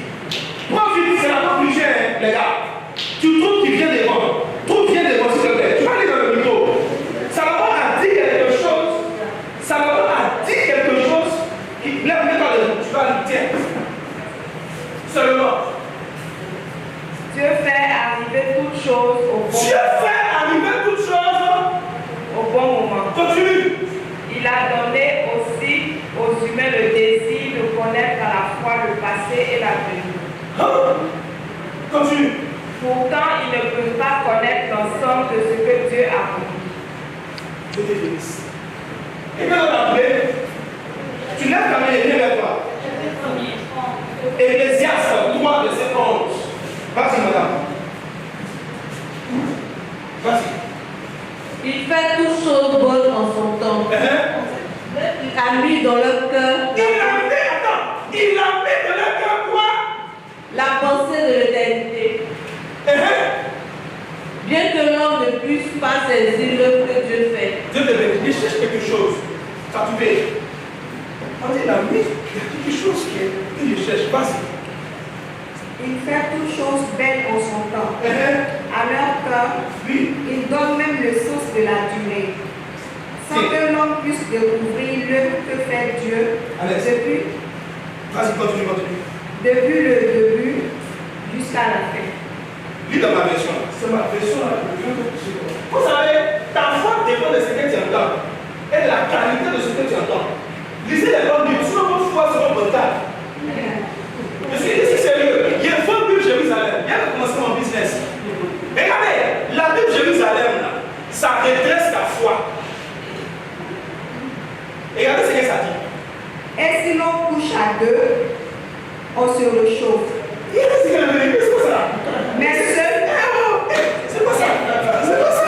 Prends vite, c'est la conclusion, les gars. Tu trouves qu'il vient devant. Tout vient devant, s'il te plaît. Tu vas aller dans le micro. Ça va pas dire quelque chose. Ça va pas dire quelque chose qui lève les balles. Tu vas le dire. Seulement. Dieu fait arriver toutes choses au bon Dieu fait arriver toutes choses au bon moment. Continue. Il a donné aussi aux humains le désir de connaître à la fois le passé et l'avenir. Hein? Continue. Pourtant, ils ne peuvent pas connaître l'ensemble de ce que Dieu a promis. Dieu te bénisse. Et quand on a appelé, tu lèves ta main et viens vers toi. Ecclésiaste 3, verset 11. Vas-y, madame. Vas-y. Il fait toutes choses bonnes en son temps. Il a mis dans leur cœur Il a mis dans leur cœur quoi? la pensée de l'éternité. Bien que l'homme ne puisse pas saisir l'œuvre que Dieu fait. Dieu te bénisse. Il cherche quelque chose. Ça a trouvé. On dit, il a mis quelque chose qu'il cherche. Vas-y. Il fait toutes choses belles en son temps. À leur cœur, Oui. il donne même le sens de la durée. Sans que l'homme puisse découvrir l'œuvre que fait Dieu Allez. depuis. Vas-y, continue. depuis le début jusqu'à la fin. Lis dans ma version. C'est ma version là. Vous savez, ta foi dépend de ce que tu entends et de la qualité de ce que tu entends. Lisez les bonnes Bibles, sinon votre foi sera brutale. Je suis sérieux. Il y a une bonne Bible Jérusalem. Il y a commencé mon business. Regardez, la Bible Jérusalem, là, ça redresse ta foi. Regardez ce que ça dit. Et si l'on couche à deux, on se réchauffe. C'est quoi ça? Mais seul, C'est quoi ça? C'est quoi ça?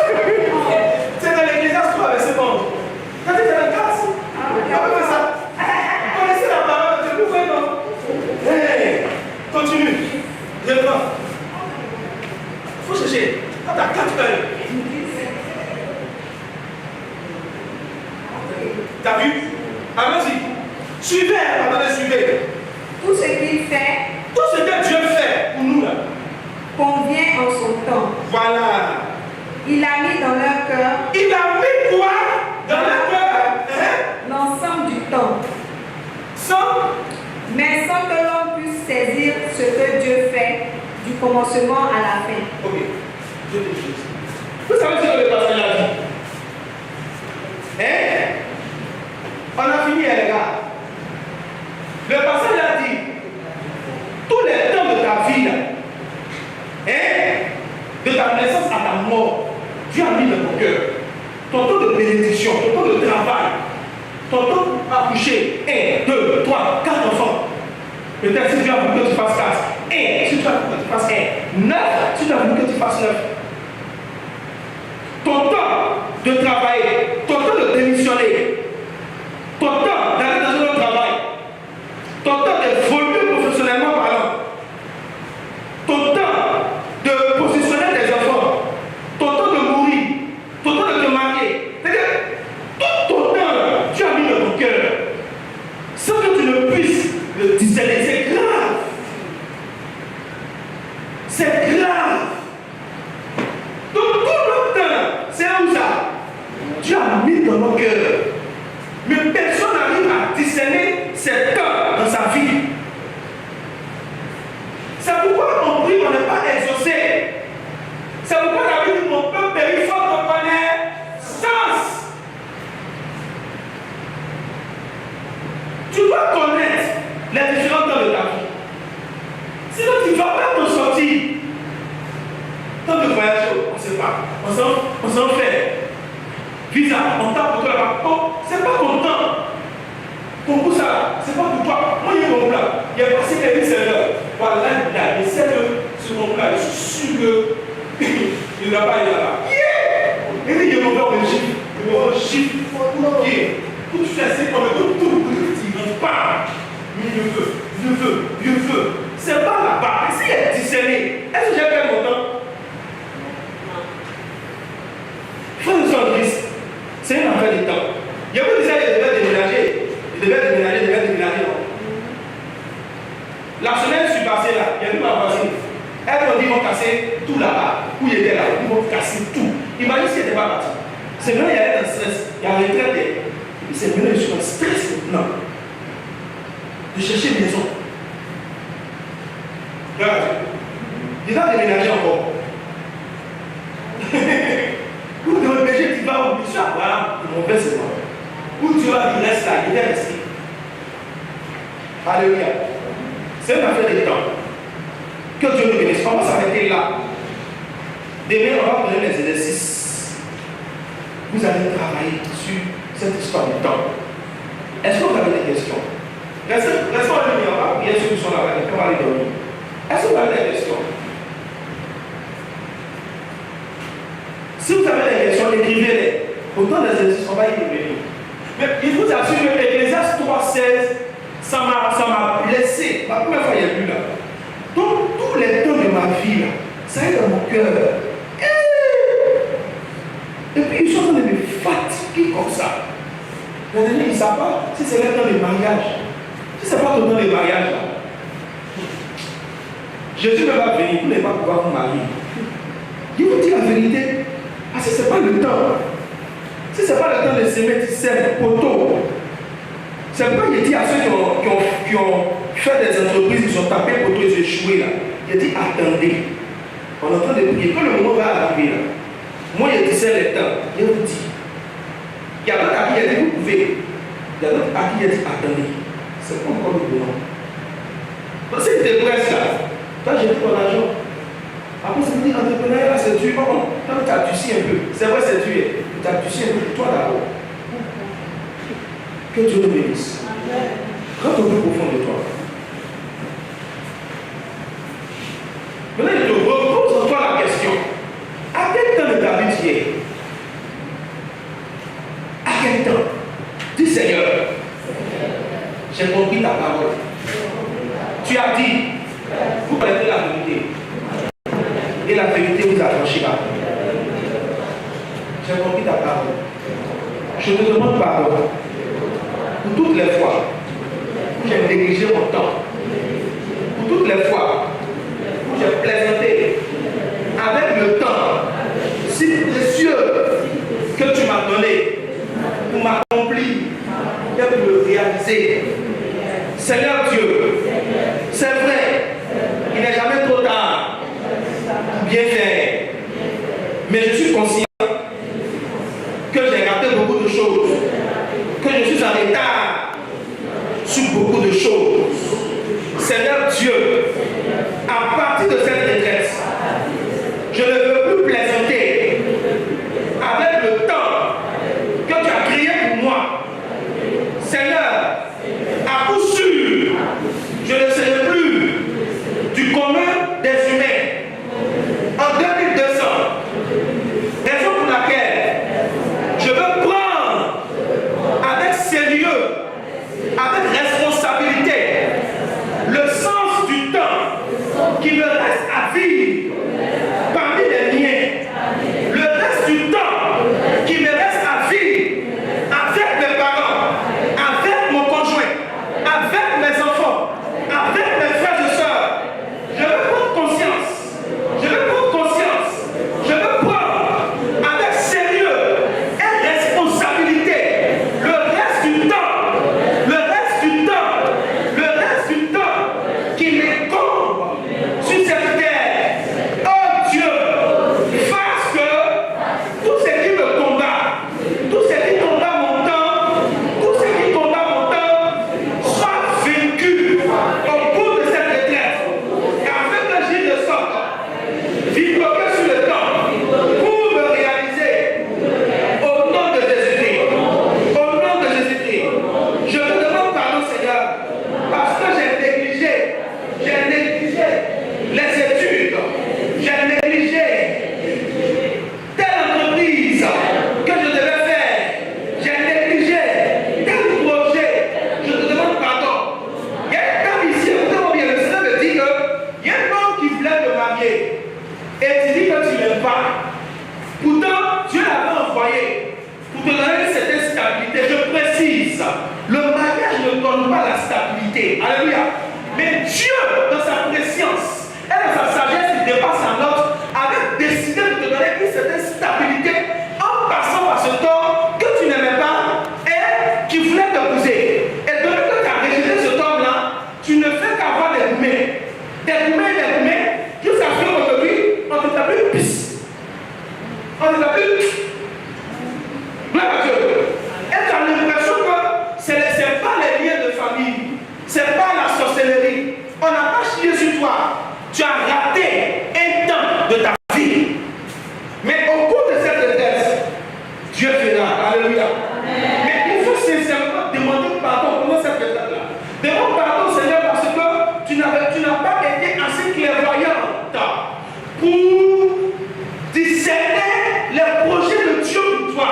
C'est dans l'Ecclésiaste 3, verset 11. Quand tu es dans la classe, on peut faire ça. Vous connaissez la parole de Dieu, vous faites non? Hey, continue. Reprends. Il faut chercher. Quand tu as 4 heures. T'as vu? Allons-y. Suivez, attendez, suivez. tout ce qu'il fait Tout ce que Dieu fait pour nous là. convient en son temps. Voilà. Il a mis dans leur cœur Il a mis quoi dans le cœur? l'ensemble du temps, mais sans que l'on puisse saisir ce que Dieu fait du commencement à la fin. Ok. Je te dis. Vous savez ce que le pasteur a dit? On a fini les gars. Le pasteur a dit, tous les temps de ta vie là, de ta naissance à ta mort, Dieu a mis dans ton cœur. Ton temps de bénédiction, ton temps de travail, ton temps pour accoucher, 1, 2, 3, 4 enfants. Peut-être si tu as voulu que tu fasses 4, 1, si tu as voulu que tu fasses 1, 9, si tu as voulu que tu fasses 9. Ton temps de travailler, ton temps de démissionner, ton temps d'aller dans un autre travail, ton temps d'évoluer professionnellement parlant, ton temps de positionner tes enfants, ton temps de mourir, ton temps de te marier. C'est-à-dire, tout ton temps, tu as mis dans ton cœur, sans que tu ne puisses le discerner. C'est grave. C'est grave. Donc, tout le temps, c'est où ça? Dieu a mis dans nos cœurs. Mais personne n'arrive à discerner ces temps dans sa vie. C'est pourquoi on prie, on n'est pas exaucé. C'est pourquoi la Bible dit mon peuple périt faute de connaissance. Tu dois connaître les différents temps de ta vie. Sinon, tu ne vas pas t'en sortir. Tant de voyages, on ne sait pas. On s'en fait. Visa, on tape pour toi là-bas. Oh, c'est pas ton temps. Pour ça, c'est pas pour toi. Moi, il y a mon plat. Il y a passé quelques serveurs. Voilà, là, il sait que ce mon plat, je suis sûr qu'il n'a pas été là-bas. Yeah! Et puis, il y a mon plat, on chiffre. Il y a mon chiffre. Ok. Tout fait, c'est comme tout. Il ne pas. Mais je veux. C'est pas là-bas. S'il est discerné, est-ce que j'ai perdu mon temps? Frère de son Christ, c'est une affaire de temps. Il y a beaucoup de gens qui devaient déménager. Ils devaient déménager. Non. La semaine suis passée là, il y a une ma voisine. Elle m'a dit qu'ils vont casser tout là-bas. Où il était là, ils vont casser tout. Imagine s'il n'était pas parti. C'est maintenant il y a un stress. Il y a un retraité. C'est maintenant je suis en stress maintenant. De chercher une maison. Regarde. Il va déménager encore. Ou dans le péché, tu vas au bishop, voilà, mon père c'est moi. Ou tu vas, il reste là, il est resté. Alléluia. C'est une affaire de temps. Que Dieu nous bénisse. On va s'arrêter là. Demain, on va prendre les exercices. Vous allez travailler sur cette histoire du temps. Est-ce que vous avez des questions? Restez en ligne, on va prier ceux qui sont là-bas, on va aller dormir. Est-ce que vous avez des questions? Si vous avez des questions, écrivez-les. Autant des exercices, on va y revenir. Mais il vous assure que Ecclésiaste 3,16, ça m'a blessé. Ma première fois, il n'y a plus là. Donc, tous les temps de ma vie, là, ça est dans mon cœur. Et puis, ils sont en train de me fatiguer comme ça. Les amis, ils ne savent pas si c'est le temps de mariage. Si ce n'est pas le temps de mariage, là. Jésus ne va pas venir, vous n'allez pas pouvoir vous marier. Je vous dis la vérité. Parce que ce n'est pas le temps. Si ce n'est pas le temps de s'aimer, tu sèmes, poteau. C'est pourquoi il dit à ceux qui ont fait des entreprises, qui sont tapés pour tous échouer là. Il dit attendez. On est en train de prier. Quand le moment va arriver là, moi je disais les temps. Je vous dis. Il y a d'autres à qui il a dit vous pouvez. Il y a d'autres à qui il a dit attendez. C'est pas encore le moment. Donc si tu te presses là, toi j'ai pris ton argent. Après tu me dis entrepreneuriat là c'est dur. Toi tu as touché un peu. C'est vrai c'est dur. Tu as touché un peu. Toi d'abord. Que Dieu te bénisse. Rentre au plus profond de toi. Maintenant, je te repose en toi la question. À quel temps de David hier? À quel temps? Dis Seigneur, j'ai compris ta parole. Tu as dit, vous connaissez la vérité. Et la vérité vous affranchira. J'ai compris ta parole. Je te demande pardon pour toutes les fois où j'ai négligé mon temps. Pour toutes les fois où j'ai plaisanté avec le temps si précieux que tu m'as donné pour m'accomplir et pour le réaliser. Seigneur Dieu, c'est vrai, il n'est jamais trop tard pour bien faire. Mais je suis conscient que j'ai raté beaucoup de choses, que je suis en retard sur beaucoup de choses. Seigneur Dieu, à partir de cette retraite, je ne veux plus plaisanter avec le temps que tu as créé pour moi. Seigneur, à coup sûr, je ne serai plus du commun des humains en 2200. Raison pour laquelle je veux prendre avec sérieux, avec responsabilité, le sens du temps qui me reste à vivre parmi les miens, le reste du temps qui me reste à vivre avec mes parents, avec mon conjoint, avec mes enfants, avec mes frères et sœurs. Je veux prendre conscience, je veux prendre conscience, je veux prendre avec sérieux et responsabilité le reste du temps, le reste du temps, le reste du temps qui m'incombe sur cette terre. Oh Dieu, fasse que tout ce qui me combat, tout ce qui combat mon temps, tout ce qui combat mon temps, soit vaincu au bout de cette retraite. Afin que j'y ne sorte, victorieux sur le temps, pour me réaliser au nom de Jésus-Christ. Au nom de Jésus-Christ. Je te demande pardon, Seigneur, parce que j'ai négligé les études, j'ai négligé telle entreprise que je devais faire, j'ai négligé tel projet. Je te demande pardon. Il y a une dame ici, écoutez-moi bien, le Seigneur me dit qu'il y a un homme qui voulait te marier et tu dis que tu n'aimes pas. Pourtant, Dieu l'avait envoyé pour te donner une certaine stabilité. Je précise, le mariage ne donne pas la stabilité. Alléluia. Mais Dieu, dans sa préscience et dans sa sagesse qui dépasse la nôtre, avait décidé de te donner une certaine stabilité en passant par ce temps que tu n'aimais pas et qui voulait t'épouser. Et depuis que tu as rejeté cet homme-là, tu ne fais qu'avoir des gourmets. Des gourmets, jusqu'à ce qu'aujourd'hui, on ne t'a plus pisse. On ne t'a plus. Gloire à Dieu. Et tu as l'impression que ce n'est pas les liens de famille, ce n'est pas la sorcellerie. On n'a pas chié sur toi. Tu as raté un temps de ta vie. Mais au cours de cette retraite, Dieu fera. Alléluia. Mais il faut sincèrement demander pardon pendant cette retraite-là. Demande pardon, Seigneur, parce que tu n'as pas été assez clairvoyante pour discerner les projets de Dieu pour toi.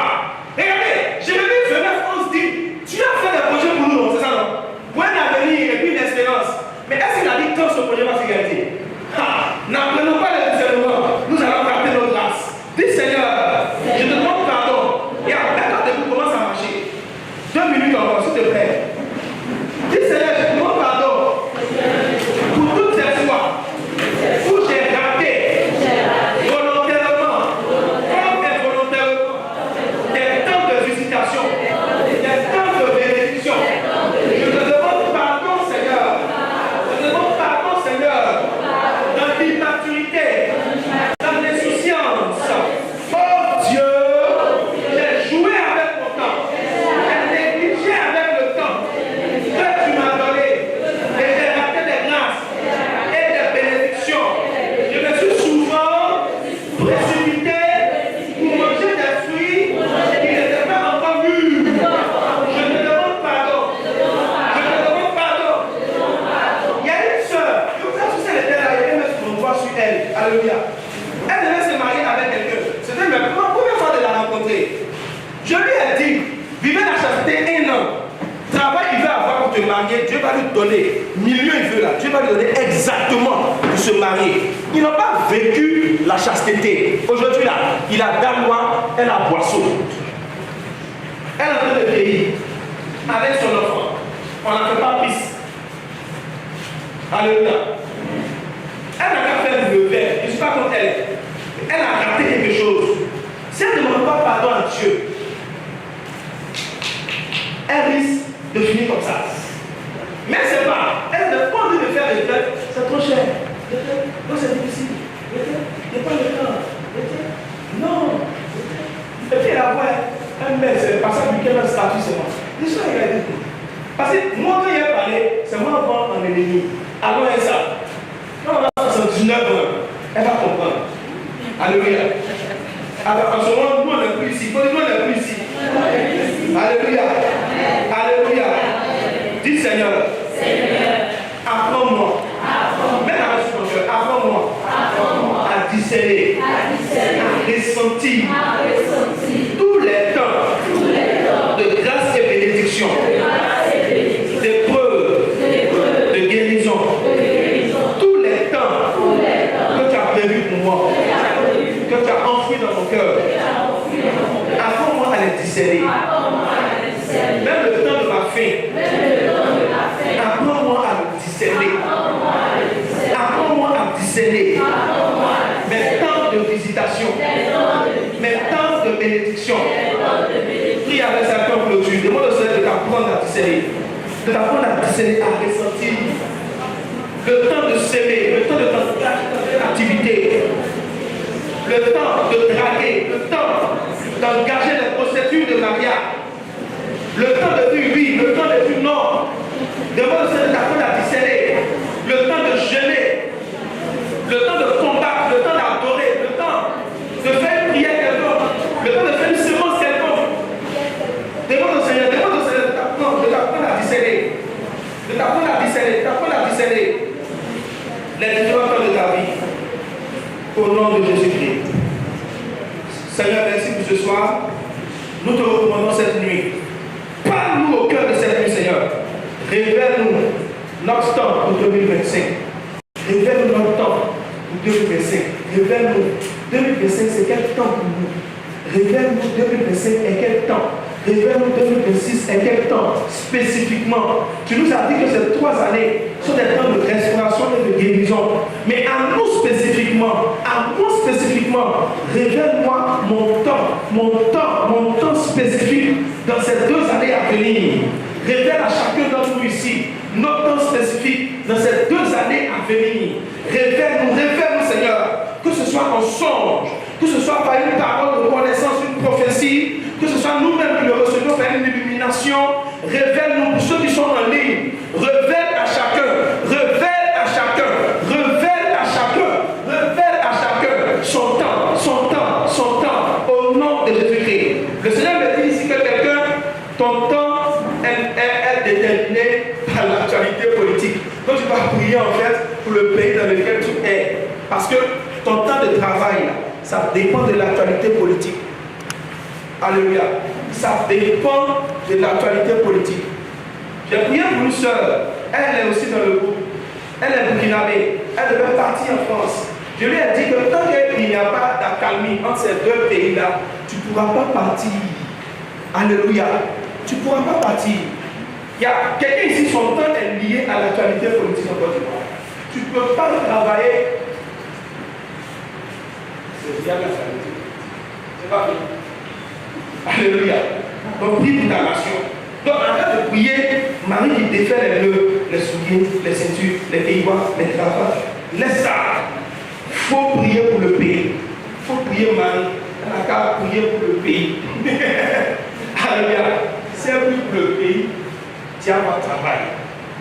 Regardez, Jérémie 29, 11 dit, tu as fait des projets pour nous, c'est ça non? Pour un avenir et puis une espérance. Mais est-ce qu'il a dit quand ce projet va se réaliser? N'apprenons pas les discernements, nous allons garder notre grâce. Dis Seigneur, je te demande pardon. Et d'accord, vous commence à va lui donner, millions il veut là, Dieu va lui donner exactement pour se marier. Ils n'ont pas vécu la chasteté. Aujourd'hui là, il a Danois, elle a Boisseau. Elle est en train de vieillir avec son enfant. On n'a fait pas pisse. Alléluia. Elle n'a qu'à faire le verre. Je ne suis pas contre elle. Elle a raté quelque chose. Si elle ne demande pas pardon à Dieu, elle risque de finir comme ça. Mais c'est pas. Elle n'a pas envie de faire le verre. C'est trop cher. Donc c'est difficile. Il n'y a pas le temps. Non. Et puis elle a un mec, c'est pas ça du quel statut c'est moi. L'histoire il a dit. Parce que moi quand il a parlé, c'est moi avant en ennemi. Alors elle ça. Quand on a 79 ans, elle va comprendre. Alléluia. Alors en ce moment, nous on n'est plus ici. Nous on n'est plus ici. Alléluia. Alléluia. Dis Seigneur. Apprends-moi. Mets la main sur ton cœur. Apprends-moi. À discerner. À ressentir. Tous les temps de grâce et bénédiction. D'épreuve. De guérison. Tous les temps que tu as prévu pour moi. Que tu as enfoui dans mon cœur. Apprends-moi à les discerner. Même le temps de ma faim. Apprends-moi à me discerner. Apprends-moi à discerner. Mes temps de visitation. Mes temps de bénédiction. Prie avec sa cœur clôture. Demande au Seigneur de t'apprendre à discerner. De t'apprendre à discerner, à ressentir. Le temps de s'aimer, le temps de t'engager dans l'activité. Le temps de draguer, le temps d'engager les procédures de mariage. Le temps de dire oui, le temps de dire non. Demande au Seigneur de t'apprendre à discerner. Le temps de jeûner. Le temps de combattre, le temps d'adorer, le temps de faire une prière quelconque, le temps de faire une semence quelconque. Demande au Seigneur de t'apprendre à discerner. De t'apprendre à discerner, les différents temps de ta vie. Au nom de Jésus-Christ. Seigneur, merci pour ce soir. Nous te recommandons cette nuit. Parle-nous au cœur de cette nuit, Seigneur. Révèle-nous notre temps pour 2025. Révèle-nous notre temps pour 2025. Révèle-nous. 2025, c'est quel temps pour nous? Révèle-nous 2025 et quel temps? Révèle-nous 2026 et quel temps? Spécifiquement. Tu nous as dit que ces 3 années sont des temps de restauration et de guérison. Mais à nous spécifiquement, révèle-moi mon temps spécifique dans ces 2 années à venir. Révèle à chacun d'entre nous ici notre temps spécifique dans ces 2 années à venir. Révèle-nous, Seigneur, que ce soit en songe, que ce soit par une parole de connaissance, une prophétie, que ce soit nous-mêmes qui le recevons par une illumination. Révèle-nous pour ceux qui sont en ligne. Révèle à chacun son temps, au nom de Jésus-Christ. Le Seigneur me dit ici que quelqu'un, ton temps est déterminé par l'actualité politique. Donc tu vas prier en fait pour le pays dans lequel tu es. Parce que ton temps de travail, ça dépend de l'actualité politique. Alléluia. Ça dépend de l'actualité politique. J'ai prié pour une soeur. Elle est aussi dans le groupe. Elle est burkinabé. Elle devait partir en France. Je lui ai dit que tant qu'il n'y a pas d'accalmie entre ces 2 pays-là, tu ne pourras pas partir. Alléluia. Tu ne pourras pas partir. Il y a quelqu'un ici, son temps est lié à l'actualité politique en Côte d'Ivoire. Tu ne peux pas travailler. C'est bien l'actualité. C'est pas fini. Alléluia. Donc prie pour ta nation. Donc arrête de prier Marie qui défait les nœuds, les souliers, les ceintures, les pays-bas, les cravates. Laisse ça. Il faut prier pour le pays. Il faut prier Marie. Elle n'a qu'à prier pour le pays. Alléluia. Si elle prie pour le pays, tu as pas de travail.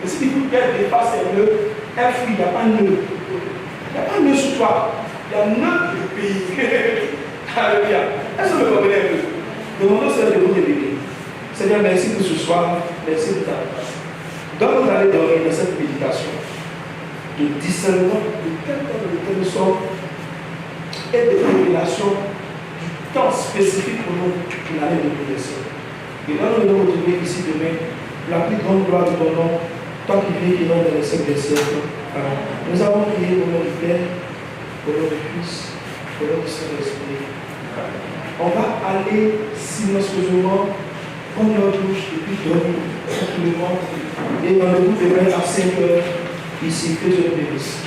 Mais si tu elle dépasse ses nœuds, elle fuit, il n'y a pas de nœud. Il n'y a pas de nœud sur toi. Il y a nœud du pays. Alléluia. Est-ce que vous me comprenez un peu? Demandons au Seigneur de vous bénir. Seigneur, merci pour ce soir. Merci pour ta grâce. Donc, vous allez dormir dans cette méditation de discernement de quel temps de lequel nous sommes et de révélation du temps spécifique pour nous pour l'année de progression. Et là, nous allons retrouver ici demain la plus grande gloire de ton nom toi qui vis, qui règne dans les siècles des siècles. Amen. Nous avons prié au nom du Père, au nom du Fils, au nom du Saint-Esprit. On va aller silencieusement prendre notre douche et puis dormir tranquillement. Et on debout demain à 5 heures ici. Que Dieu nous bénisse.